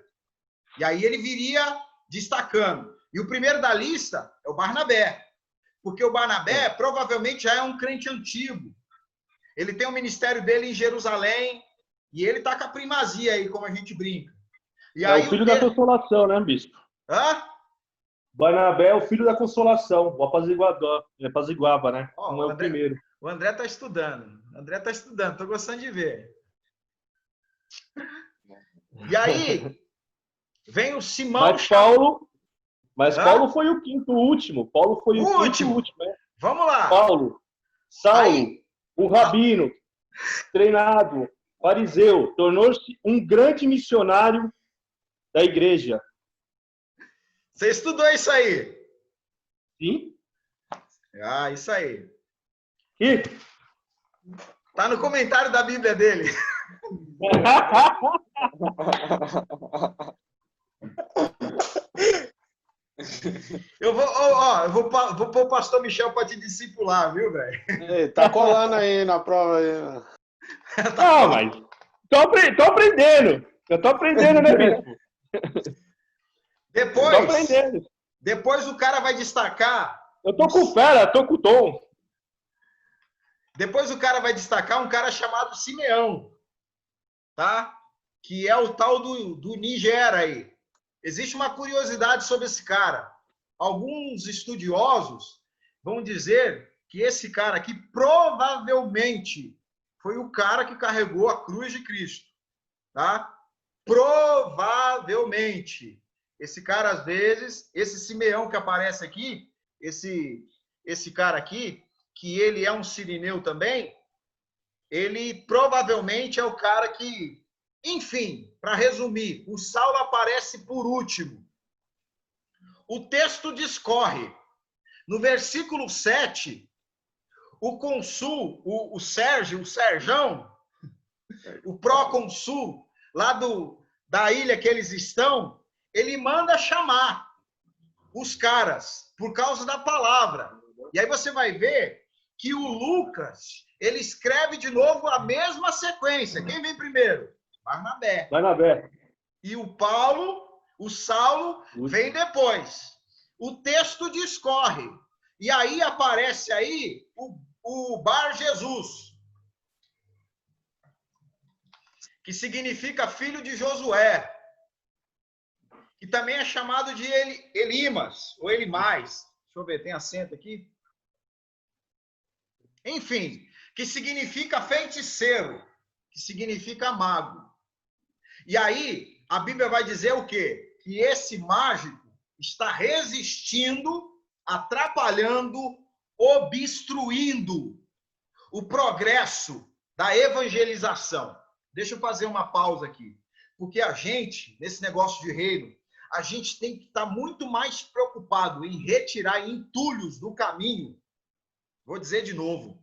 E aí ele viria destacando. E o primeiro da lista é o Barnabé. Porque o Barnabé provavelmente já é um crente antigo. Ele tem o ministério dele em Jerusalém e ele tá com a primazia aí, como a gente brinca. E aí o filho da consolação, né, bispo? Hã? Barnabé é o filho da consolação, o apaziguador. Ele apaziguava, né? Ó, não é o primeiro. O André tá estudando. O André tá estudando, tô gostando de ver. E aí, vem o Simão... Mas Paulo foi o quinto último. Paulo foi o quinto último, né? Vamos lá. Saulo, aí... o rabino, treinado, fariseu, tornou-se um grande missionário da igreja. Você estudou isso aí? Sim. Ah, isso aí. E? Tá no comentário da Bíblia dele. Eu vou pôr o pastor Michel para te discipular, viu, velho? Tá colando aí na prova aí. Não, mas tô aprendendo. Eu tô aprendendo, né, bispo? Depois o cara vai destacar. Eu tô com fera, tô com o tom. Depois o cara vai destacar um cara chamado Simeão, tá? Que é o tal do Niger aí. Existe uma curiosidade sobre esse cara. Alguns estudiosos vão dizer que esse cara aqui provavelmente foi o cara que carregou a cruz de Cristo, tá? Provavelmente. Esse cara, às vezes, esse Simeão que aparece aqui, esse cara aqui, que ele é um sirineu também, ele provavelmente é o cara que... Enfim, para resumir, o Saulo aparece por último. O texto discorre. No versículo 7, o consul, o Serjão, o pró-consul, lá da ilha que eles estão, ele manda chamar os caras por causa da palavra. E aí você vai ver que o Lucas, ele escreve de novo a mesma sequência. Quem vem primeiro? Barnabé. E o Saulo, vem depois. O texto discorre. E aí aparece aí o Bar Jesus, que significa filho de Josué, que também é chamado de Elimas, ou Elimais. Deixa eu ver, tem acento aqui? Enfim, que significa feiticeiro, que significa mago. E aí, a Bíblia vai dizer o quê? Que esse mágico está resistindo, atrapalhando, obstruindo o progresso da evangelização. Deixa eu fazer uma pausa aqui. Porque a gente, nesse negócio de reino, a gente tem que estar muito mais preocupado em retirar entulhos do caminho. Vou dizer de novo.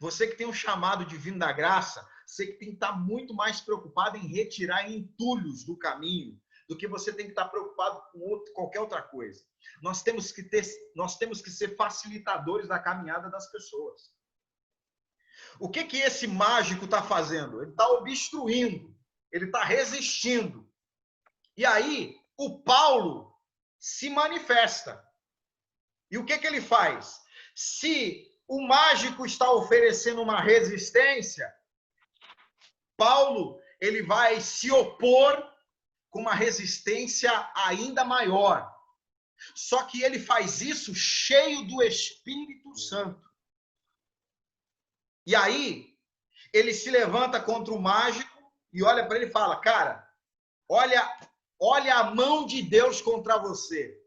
Você que tem um chamado divino da graça, você que tem que estar muito mais preocupado em retirar entulhos do caminho do que você tem que estar preocupado com qualquer outra coisa. Nós temos que ser facilitadores da caminhada das pessoas. O que esse mágico está fazendo? Ele está obstruindo, ele está resistindo. E aí, o Paulo se manifesta. E o que ele faz? Se o mágico está oferecendo uma resistência, Paulo, ele vai se opor com uma resistência ainda maior. Só que ele faz isso cheio do Espírito Santo. E aí, ele se levanta contra o mágico e olha para ele e fala, cara, olha a mão de Deus contra você.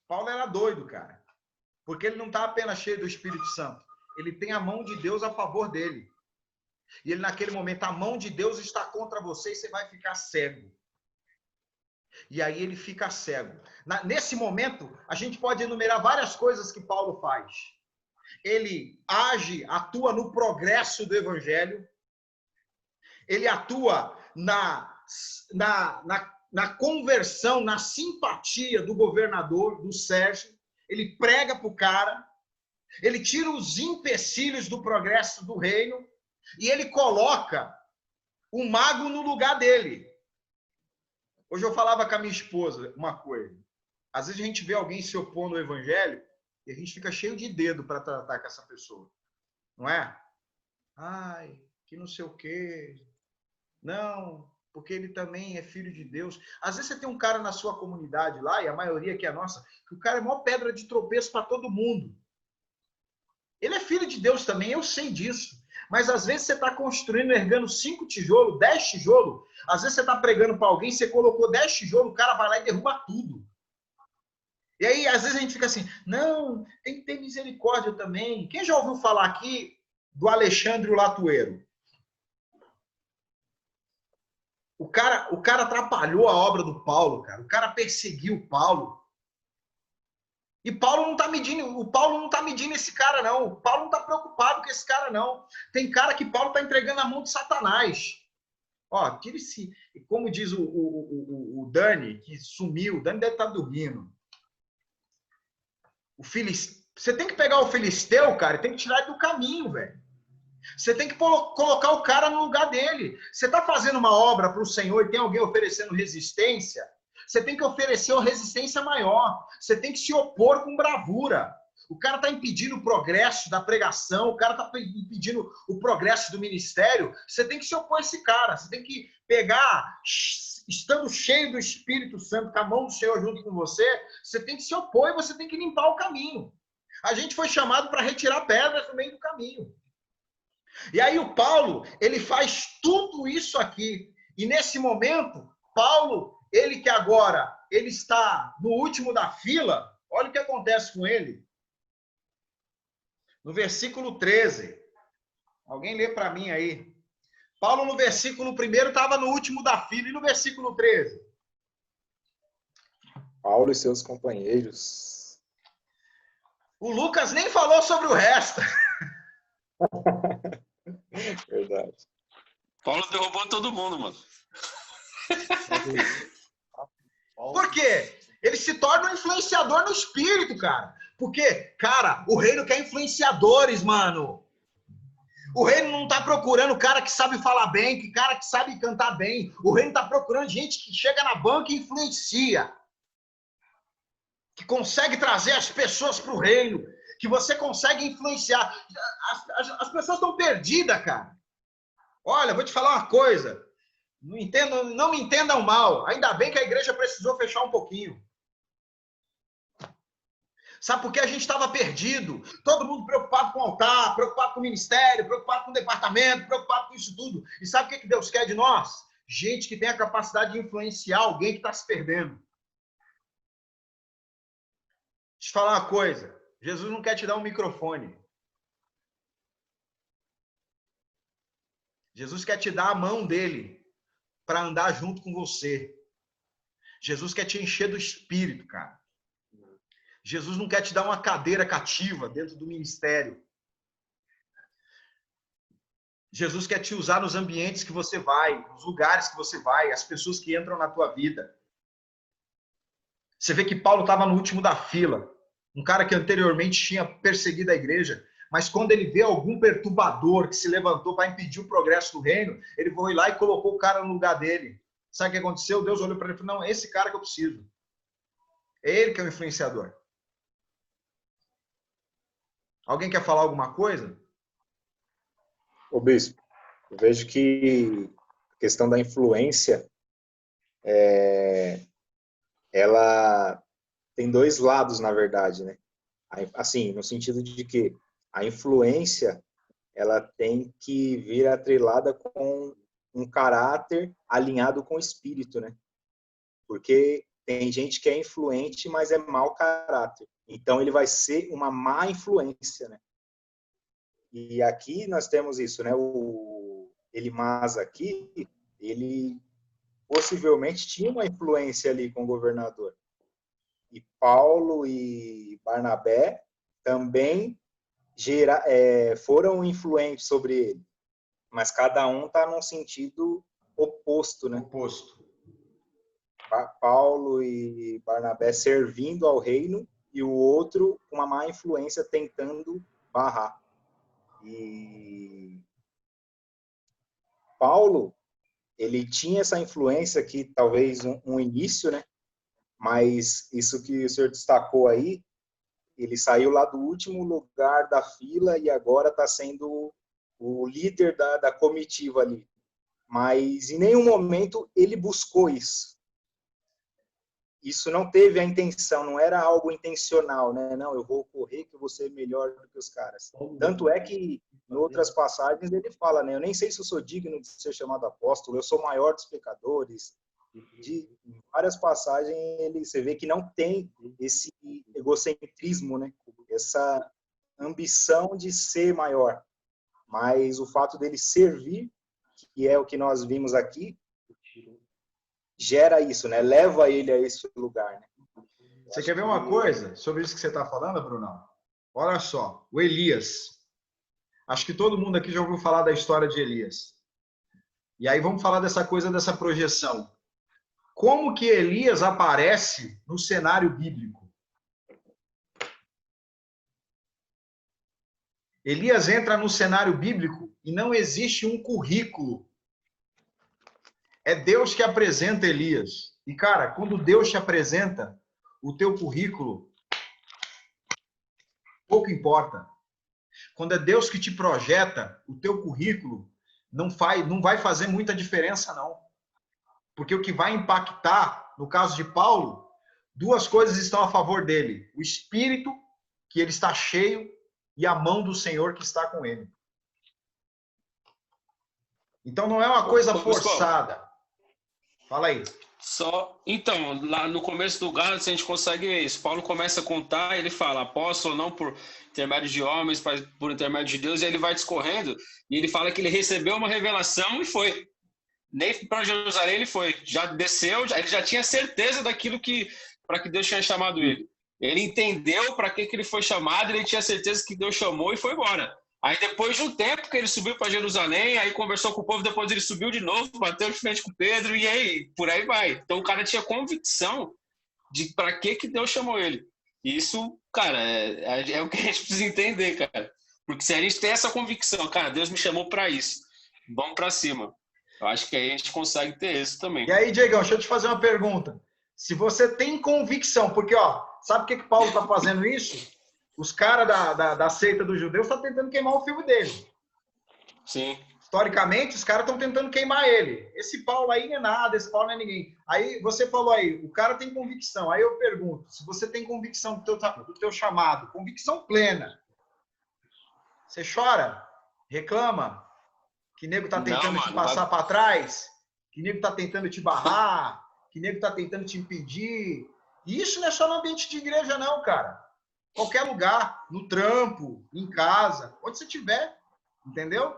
Paulo era doido, cara. Porque ele não está apenas cheio do Espírito Santo. Ele tem a mão de Deus a favor dele. E ele, naquele momento, a mão de Deus está contra você e você vai ficar cego. E aí ele fica cego. Nesse momento, a gente pode enumerar várias coisas que Paulo faz. Ele atua no progresso do evangelho. Ele atua na conversão, na simpatia do governador, do Sérgio. Ele prega para o cara, ele tira os empecilhos do progresso do reino e ele coloca o mago no lugar dele. Hoje eu falava com a minha esposa uma coisa. Às vezes a gente vê alguém se opondo ao evangelho e a gente fica cheio de dedo para tratar com essa pessoa. Não é? Ai, que não sei o quê. Não, porque ele também é filho de Deus. Às vezes você tem um cara na sua comunidade lá, e a maioria que é nossa, que o cara é maior pedra de tropeço para todo mundo. Ele é filho de Deus também, eu sei disso. Mas às vezes você está construindo, ergando 5 tijolos, 10 tijolos. Às vezes você está pregando para alguém, você colocou 10 tijolos, o cara vai lá e derruba tudo. E aí, às vezes a gente fica assim, não, tem que ter misericórdia também. Quem já ouviu falar aqui do Alexandre o Latueiro? O cara atrapalhou a obra do Paulo, cara. O cara perseguiu o Paulo. E o Paulo não está medindo esse cara, não. O Paulo não está preocupado com esse cara, não. Tem cara que Paulo está entregando na mão de Satanás. Ó, tire-se. Como diz o Dani, que sumiu, o Dani deve estar dormindo. Você tem que pegar o filisteu, cara, e tem que tirar ele do caminho, velho. Você tem que colocar o cara no lugar dele. Você está fazendo uma obra para o Senhor e tem alguém oferecendo resistência, você tem que oferecer uma resistência maior. Você tem que se opor com bravura. O cara está impedindo o progresso da pregação, o cara está impedindo o progresso do ministério. Você tem que se opor a esse cara. Você tem que pegar, estando cheio do Espírito Santo, com a mão do Senhor junto com você, você tem que se opor e você tem que limpar o caminho. A gente foi chamado para retirar pedras no meio do caminho. E aí o Paulo, ele faz tudo isso aqui. E nesse momento, Paulo, ele que agora, ele está no último da fila, olha o que acontece com ele. No versículo 13. Alguém lê para mim aí. Paulo no versículo 1 estava no último da fila. E no versículo 13? Paulo e seus companheiros. O Lucas nem falou sobre o resto. Verdade. Paulo derrubou todo mundo, mano. Por quê? Ele se torna um influenciador no espírito, cara. Porque, cara, o reino quer influenciadores, mano. O reino não tá procurando cara que sabe falar bem, que cara que sabe cantar bem. O reino tá procurando gente que chega na banca e influencia. Que consegue trazer as pessoas pro reino. Que você consegue influenciar. As pessoas estão perdidas, cara. Olha, vou te falar uma coisa. Não me entendam mal. Ainda bem que a igreja precisou fechar um pouquinho. Sabe por que a gente estava perdido? Todo mundo preocupado com o altar, preocupado com o ministério, preocupado com o departamento, preocupado com isso tudo. E sabe o que Deus quer de nós? Gente que tem a capacidade de influenciar alguém que está se perdendo. Deixa eu te falar uma coisa. Jesus não quer te dar um microfone. Jesus quer te dar a mão dele para andar junto com você. Jesus quer te encher do Espírito, cara. Jesus não quer te dar uma cadeira cativa dentro do ministério. Jesus quer te usar nos ambientes que você vai, nos lugares que você vai, as pessoas que entram na tua vida. Você vê que Paulo estava no último da fila. Um cara que anteriormente tinha perseguido a igreja, mas quando ele vê algum perturbador que se levantou para impedir o progresso do reino, ele foi lá e colocou o cara no lugar dele. Sabe o que aconteceu? Deus olhou para ele e falou, não, é esse cara que eu preciso. É ele que é o influenciador. Alguém quer falar alguma coisa? Ô, bispo, eu vejo que a questão da influência, ela tem dois lados, na verdade, né? Assim, no sentido de que a influência, ela tem que vir atrelada com um caráter alinhado com o espírito, né? Porque tem gente que é influente, mas é mau caráter. Então, ele vai ser uma má influência, né? E aqui nós temos isso, né? O Elimás aqui, ele possivelmente tinha uma influência ali com o governador. E Paulo e Barnabé também foram influentes sobre ele. Mas cada um está num sentido oposto, né? Oposto. Paulo e Barnabé servindo ao reino e o outro com uma má influência tentando barrar. E Paulo, ele tinha essa influência aqui, talvez um início, né? Mas isso que o senhor destacou aí, ele saiu lá do último lugar da fila e agora está sendo o líder da comitiva ali. Mas em nenhum momento ele buscou isso. Isso não teve a intenção, não era algo intencional, né? Não, eu vou correr que eu vou ser melhor do que os caras. Tanto é que em outras passagens ele fala, né? Eu nem sei se eu sou digno de ser chamado apóstolo, eu sou o maior dos pecadores. Em várias passagens você vê que não tem esse egocentrismo, né? Essa ambição de ser maior. Mas o fato dele servir, que é o que nós vimos aqui, gera isso, né? Leva ele a esse lugar, né? Você quer ver uma coisa sobre isso que você está falando, Brunão? Olha só, o Elias. Acho que todo mundo aqui já ouviu falar da história de Elias. E aí vamos falar dessa coisa, dessa projeção. Como que Elias aparece no cenário bíblico? Elias entra no cenário bíblico e não existe um currículo. É Deus que apresenta Elias. E, cara, quando Deus te apresenta o teu currículo, pouco importa. Quando é Deus que te projeta o teu currículo, não vai fazer muita diferença, não. Porque o que vai impactar, no caso de Paulo, duas coisas estão a favor dele. O espírito, que ele está cheio, e a mão do Senhor que está com ele. Então não é uma coisa forçada. Fala aí. Então, lá no começo do Gálatas a gente consegue ver isso. Paulo começa a contar, ele fala, apóstolo não por intermédio de homens, mas por intermédio de Deus, e ele vai discorrendo, e ele fala que ele recebeu uma revelação e foi. Nem para Jerusalém ele foi. Já desceu, ele já tinha certeza daquilo para que Deus tinha chamado ele. Ele entendeu para que ele foi chamado, ele tinha certeza que Deus chamou e foi embora. Aí depois de um tempo que ele subiu para Jerusalém, aí conversou com o povo, depois ele subiu de novo, bateu de frente com Pedro e aí, por aí vai. Então o cara tinha convicção de para que Deus chamou ele. Isso, cara, é o que a gente precisa entender, cara. Porque se a gente tem essa convicção, cara, Deus me chamou para isso, vamos para cima. Eu acho que aí a gente consegue ter isso também. E aí, Diegão, deixa eu te fazer uma pergunta. Se você tem convicção, porque, ó, sabe o que Paulo está fazendo isso? Os caras da seita dos judeus estão tentando queimar o filme dele. Sim. Historicamente, os caras estão tentando queimar ele. Esse Paulo aí não é nada, esse Paulo não é ninguém. Aí você falou aí, o cara tem convicção. Aí eu pergunto, se você tem convicção do teu chamado, convicção plena, você chora? Reclama? Que nego tá tentando te passar para trás? Que nego tá tentando te barrar? Que nego tá tentando te impedir? E isso não é só no ambiente de igreja, não, cara. Qualquer lugar, no trampo, em casa, onde você estiver, entendeu?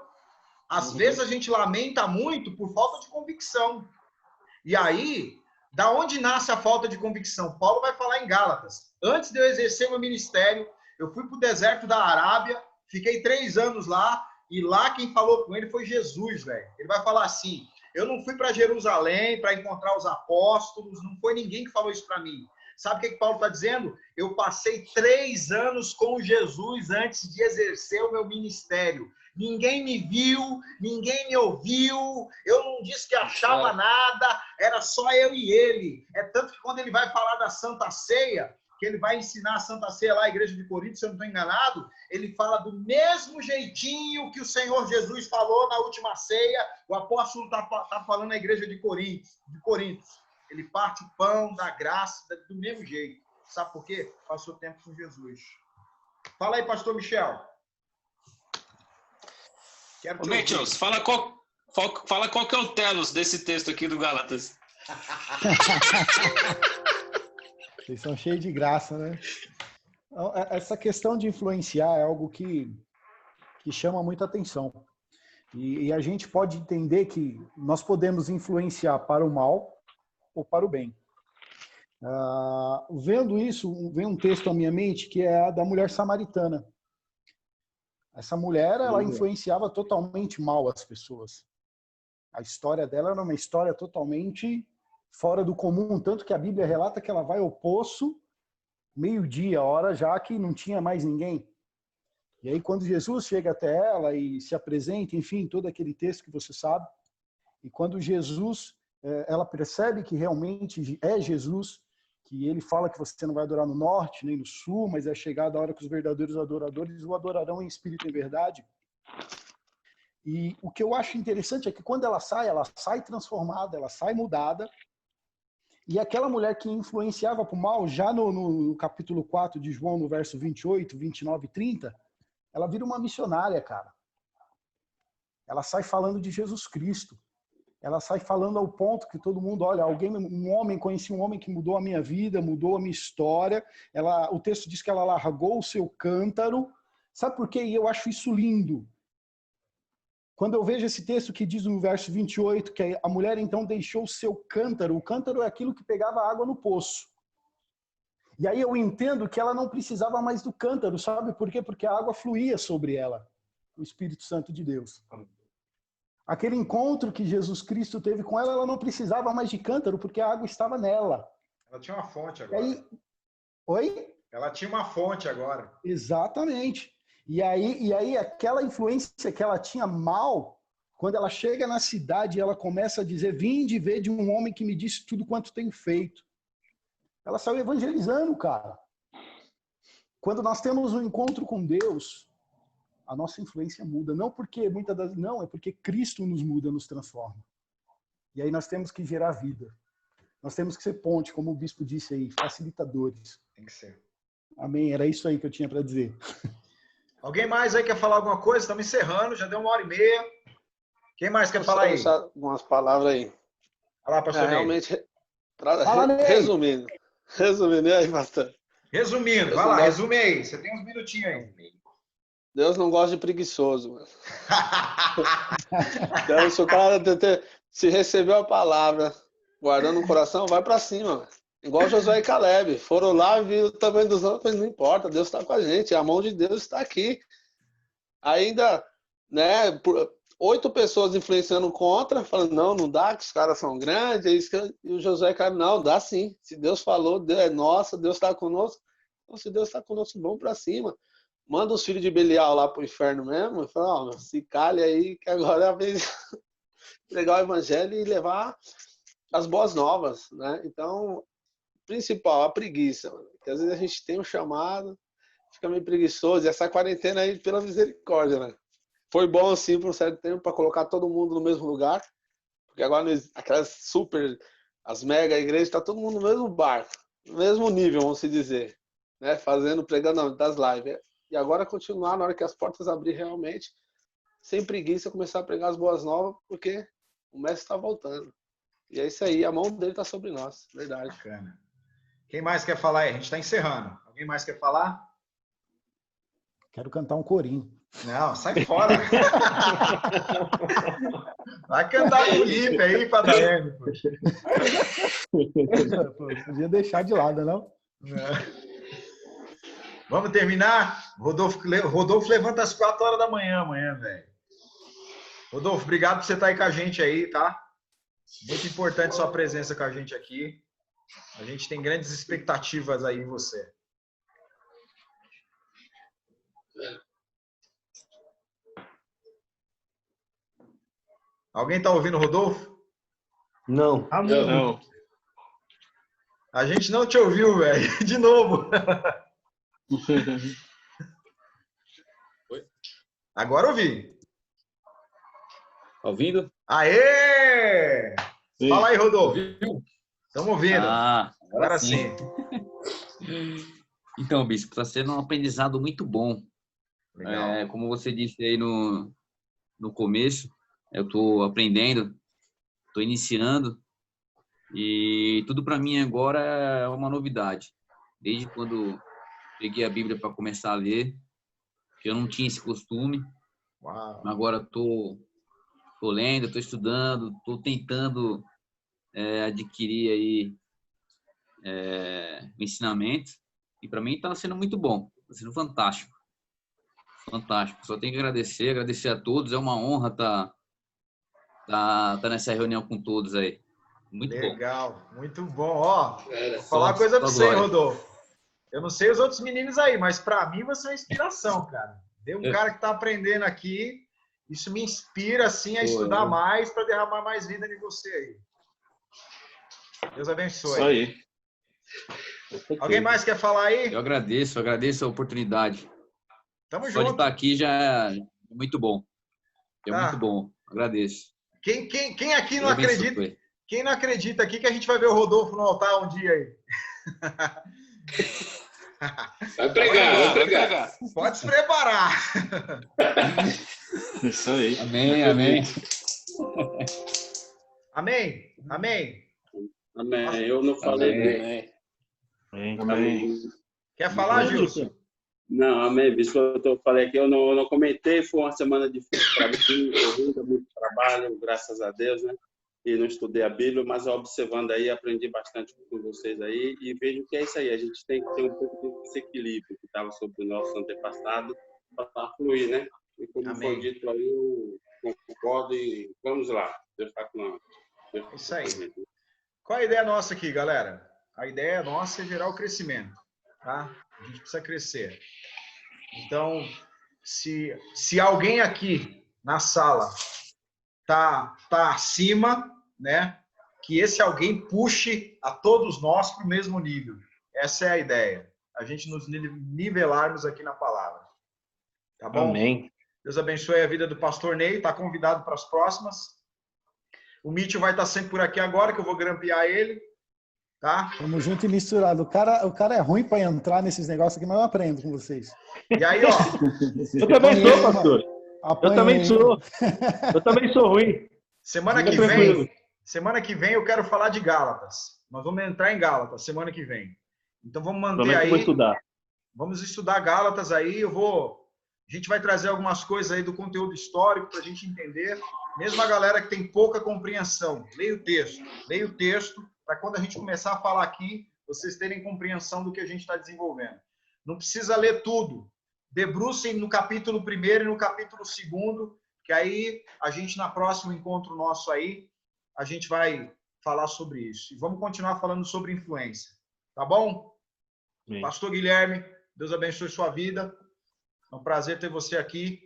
Às vezes a gente lamenta muito por falta de convicção. E aí, da onde nasce a falta de convicção? Paulo vai falar em Gálatas. Antes de eu exercer meu ministério, eu fui para o deserto da Arábia, fiquei 3 anos lá, e lá quem falou com ele foi Jesus, velho. Ele vai falar assim, eu não fui para Jerusalém para encontrar os apóstolos, não foi ninguém que falou isso para mim. Sabe o que Paulo está dizendo? Eu passei 3 anos com Jesus antes de exercer o meu ministério. Ninguém me viu, ninguém me ouviu, eu não disse que achava nada, era só eu e ele. É tanto que quando ele vai falar da Santa Ceia, que ele vai ensinar a Santa Ceia lá, a igreja de Corinto, se eu não estou enganado, ele fala do mesmo jeitinho que o Senhor Jesus falou na última ceia, o apóstolo está falando na igreja de Corinto. Ele parte o pão da graça do mesmo jeito. Sabe por quê? Passou tempo com Jesus. Fala aí, pastor Michel. Ô, Mitchells, fala qual que é o telos desse texto aqui do Gálatas. Vocês são cheios de graça, né? Essa questão de influenciar é algo que chama muita atenção. E a gente pode entender que nós podemos influenciar para o mal ou para o bem. Vendo isso, vem um texto à minha mente que é a da mulher samaritana. Essa mulher, ela influenciava totalmente mal as pessoas. A história dela era uma história totalmente fora do comum, tanto que a Bíblia relata que ela vai ao poço meio-dia, hora já que não tinha mais ninguém. E aí quando Jesus chega até ela e se apresenta, enfim, todo aquele texto que você sabe, e quando Jesus, ela percebe que realmente é Jesus, que ele fala que você não vai adorar no norte nem no sul, mas é chegada a hora que os verdadeiros adoradores o adorarão em espírito e em verdade. E o que eu acho interessante é que quando ela sai transformada, ela sai mudada. E aquela mulher que influenciava para o mal, já no capítulo 4 de João, no verso 28, 29 e 30, ela vira uma missionária, cara. Ela sai falando de Jesus Cristo. Ela sai falando ao ponto que todo mundo, olha, conheci um homem que mudou a minha vida, mudou a minha história. O texto diz que ela largou o seu cântaro. Sabe por quê? E eu acho isso lindo. Quando eu vejo esse texto que diz no verso 28, que a mulher então deixou o seu cântaro. O cântaro é aquilo que pegava água no poço. E aí eu entendo que ela não precisava mais do cântaro, sabe por quê? Porque a água fluía sobre ela, o Espírito Santo de Deus. Aquele encontro que Jesus Cristo teve com ela, ela não precisava mais de cântaro, porque a água estava nela. Ela tinha uma fonte agora. Oi? Ela tinha uma fonte agora. Exatamente. E aí aquela influência que ela tinha mal, quando ela chega na cidade, ela começa a dizer, vinde ver de um homem que me disse tudo quanto tenho feito. Ela saiu evangelizando, cara. Quando nós temos um encontro com Deus, a nossa influência muda. Não é porque Cristo nos muda, nos transforma. E aí nós temos que gerar vida. Nós temos que ser ponte, como o bispo disse aí, facilitadores. Tem que ser. Amém. Era isso aí que eu tinha para dizer. Alguém mais aí quer falar alguma coisa? Estamos encerrando, já deu 1h30. Quem mais quer falar aí? Algumas palavras aí. Olha lá, pastor Ney. Realmente, resumindo, e aí, pastor? Resumindo, vai lá, resume aí. Você tem uns minutinhos aí. Deus não gosta de preguiçoso, mano. Então, se o cara se recebeu a palavra, guardando no coração, vai para cima, mano. Igual Josué e Caleb. Foram lá, viram o tamanho dos homens, não importa, Deus está com a gente, a mão de Deus está aqui. Ainda, né, 8 pessoas influenciando contra, falando, não dá, que os caras são grandes, e o Josué e Caleb, não, dá sim. Se Deus falou, Deus é nosso, Deus está conosco. Então, se Deus está conosco, vamos para cima. Manda os filhos de Belial lá pro inferno mesmo, e fala, se calha aí, que agora é a vez de pregar o evangelho e levar as boas novas, né? Então, principal, a preguiça, mano. Porque às vezes a gente tem um chamado, fica meio preguiçoso, e essa quarentena aí, pela misericórdia, né? Foi bom, assim, por um certo tempo, para colocar todo mundo no mesmo lugar, porque agora, aquelas as mega igrejas, tá todo mundo no mesmo barco, no mesmo nível, vamos se dizer, né? Pregando das lives. E agora continuar, na hora que as portas abrir realmente, sem preguiça, começar a pregar as boas novas, porque o mestre está voltando. E é isso aí, a mão dele está sobre nós, verdade. Bacana. Quem mais quer falar aí? A gente está encerrando. Alguém mais quer falar? Quero cantar um corinho. Não, sai fora. Vai cantar com o Lipe aí, para Daiane. Podia deixar de lado, não? Vamos terminar? Rodolfo levanta às 4 horas da manhã amanhã, velho. Rodolfo, obrigado por você estar aí com a gente aí, tá? Muito importante sua presença com a gente aqui. A gente tem grandes expectativas aí em você. Alguém está ouvindo o Rodolfo? Não. Não. A gente não te ouviu, velho. De novo. Agora ouvi. Ouvindo? Aê! Sim. Fala aí, Rodolfo. Estamos ouvindo. Agora sim. Então, bispo, está sendo um aprendizado muito bom. Como você disse aí no começo, eu estou aprendendo, estou iniciando, e tudo para mim agora é uma novidade. Desde quando peguei a Bíblia para começar a ler, eu não tinha esse costume. Uau. Agora estou lendo, estou estudando, estou tentando adquirir aí o ensinamento, e para mim está sendo muito bom, está sendo fantástico. Fantástico. Só tenho que agradecer a todos. É uma honra estar nessa reunião com todos aí. Muito bom. Legal, muito bom. Ó, Cara, vou falar uma coisa pra você, hein, glória. Rodolfo. Eu não sei os outros meninos aí, mas pra mim você é uma inspiração, cara. Tem um cara que tá aprendendo aqui, isso me inspira, assim, a estudar mais para derramar mais vida em você aí. Deus abençoe. Isso aí. Alguém mais quer falar aí? Eu agradeço a oportunidade. Tamo Só de junto. estar aqui já é muito bom. É Tá. muito bom. Agradeço. Quem aqui não Deus abençoe. acredita? Quem não acredita aqui que a gente vai ver o Rodolfo no altar um dia aí? Vai pregar. Pode se preparar. Isso aí. Amém, amém. Amém? Amém? Amém. Eu não falei. Amém. Quer falar, Gilson? Não, amém. Isso que eu falei aqui, eu não comentei. Foi uma semana difícil para mim. Eu muito trabalho, graças a Deus, né? E não estudei a Bíblia, mas observando aí, aprendi bastante com vocês aí e vejo que é isso aí. A gente tem que ter um pouco desse equilíbrio que estava sobre o nosso antepassado para fluir, né? E como Amém. foi dito aí, eu concordo e vamos lá. Deus está com nós. Isso aí. Qual a ideia nossa aqui, galera? A ideia nossa é gerar o crescimento, tá? A gente precisa crescer. Então, se alguém aqui na sala tá acima, né? Que esse alguém puxe a todos nós para o mesmo nível. Essa é a ideia. A gente nos nivelarmos aqui na palavra. Tá bom? Amém. Deus abençoe a vida do pastor Ney. Está convidado para as próximas. O Mitchell vai estar sempre por aqui agora, que eu vou grampear ele. Tá? Tamo junto e misturado. O cara é ruim para entrar nesses negócios aqui, mas eu aprendo com vocês. E aí, ó. Eu também sou, pastor. Eu também sou. Eu também sou ruim. Semana que vem eu quero falar de Gálatas. Nós vamos entrar em Gálatas semana que vem. Então vamos manter aí. Vou estudar. Vamos estudar Gálatas aí. A gente vai trazer algumas coisas aí do conteúdo histórico para a gente entender. Mesmo a galera que tem pouca compreensão, leia o texto, para quando a gente começar a falar aqui, vocês terem compreensão do que a gente está desenvolvendo. Não precisa ler tudo. Debrucem no capítulo 1º e no capítulo 2º, que aí a gente, na próximo encontro nosso aí, a gente vai falar sobre isso. E vamos continuar falando sobre influência. Tá bom? Amém. Pastor Guilherme, Deus abençoe sua vida. É um prazer ter você aqui.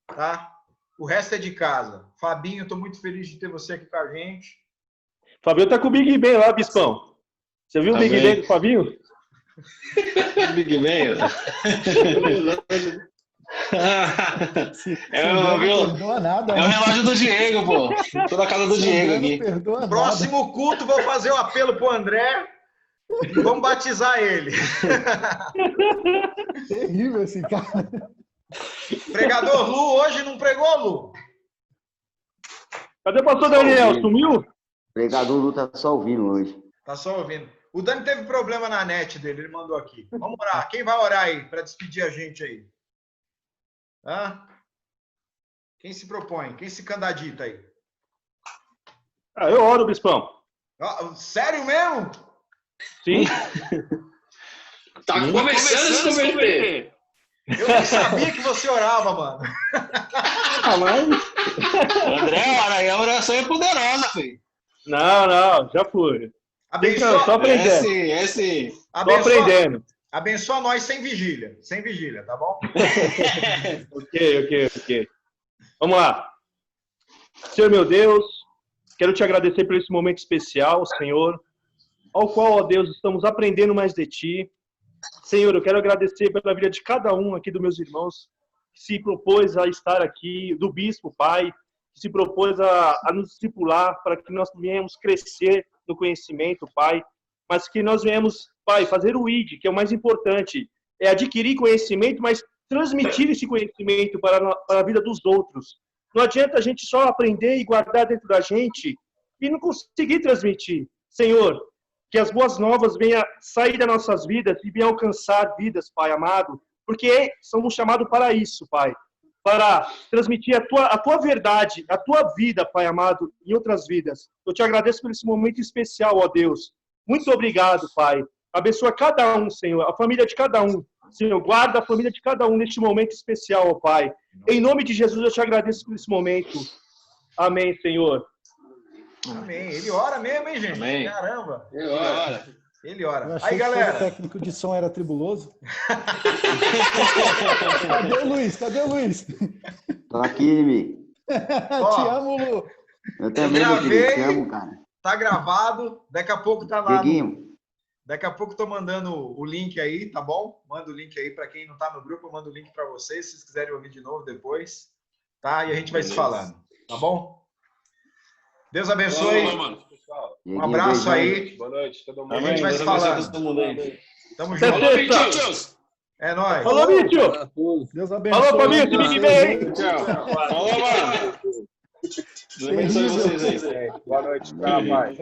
Tá? O resto é de casa. Fabinho, estou muito feliz de ter você aqui com a gente. Fabinho tá com o Big Ben lá, Bispão. Você viu o Big Ben do Fabinho? Big Ben. É o relógio do Diego, pô. Tô na casa do Diego aqui. Próximo culto, vou fazer o apelo pro André e vamos batizar ele. Terrível esse cara. Pregador Lu, hoje não pregou, Lu? Cadê o pastor Daniel? Sumiu? O pregador Lu tá só ouvindo hoje. Tá só ouvindo. O Dani teve problema na net dele, ele mandou aqui. Vamos orar. Quem vai orar aí para despedir a gente aí? Hã? Quem se propõe? Quem se candidata aí? Ah, eu oro, Bispão. Ah, sério mesmo? Sim. Tá começando a se converter. Eu nem sabia que você orava, mano. André, a oração é poderosa, filho. Não, já fui. Abençoa. Tô aprendendo. Tô aprendendo. Abençoa nós sem vigília, tá bom? Ok. Vamos lá. Senhor meu Deus, quero te agradecer por esse momento especial, Senhor, ao qual, ó Deus, estamos aprendendo mais de Ti. Senhor, eu quero agradecer pela vida de cada um aqui dos meus irmãos que se propôs a estar aqui, do Bispo, Pai, que se propôs a nos discipular para que nós venhamos crescer no conhecimento, Pai, mas que nós venhamos, Pai, fazer o ID, que é o mais importante, é adquirir conhecimento, mas transmitir esse conhecimento para a vida dos outros. Não adianta a gente só aprender e guardar dentro da gente e não conseguir transmitir. Senhor, que as boas novas venham sair das nossas vidas e venham alcançar vidas, Pai amado, porque somos chamados para isso, Pai, para transmitir a tua verdade, a tua vida, Pai amado, em outras vidas. Eu te agradeço por esse momento especial, ó Deus. Muito obrigado, Pai. Abençoa cada um, Senhor, a família de cada um. Senhor, guarda a família de cada um neste momento especial, ó Pai. Em nome de Jesus, eu te agradeço por esse momento. Amém, Senhor. Amém. Ele ora mesmo, hein, gente? Amém. Caramba. Ele ora. Ele Eu ora. achei Aí, que galera. o técnico de som era tribuloso. Cadê o Luiz? Cadê o Luiz? Tô aqui, Mi. Te amo, Lu. Eu também, meu querido. Te amo, cara. Tá gravado. Daqui a pouco tá lá. Dieguinho. Daqui a pouco tô mandando o link aí, tá bom? Manda o link aí para quem não tá no grupo, eu mando o link para vocês, se vocês quiserem ouvir de novo depois, tá? E a gente vai se falando, tá bom? Deus abençoe. Um abraço aí. Boa noite, todo mundo. A gente vai se falando. Tamo junto. Falou, Vinícius. É nóis. Falou, Mício. Deus abençoe. Falou, família. Domingo que vem, hein? Tchau. Falou, mano. Deus abençoe vocês aí. Boa noite, rapaz.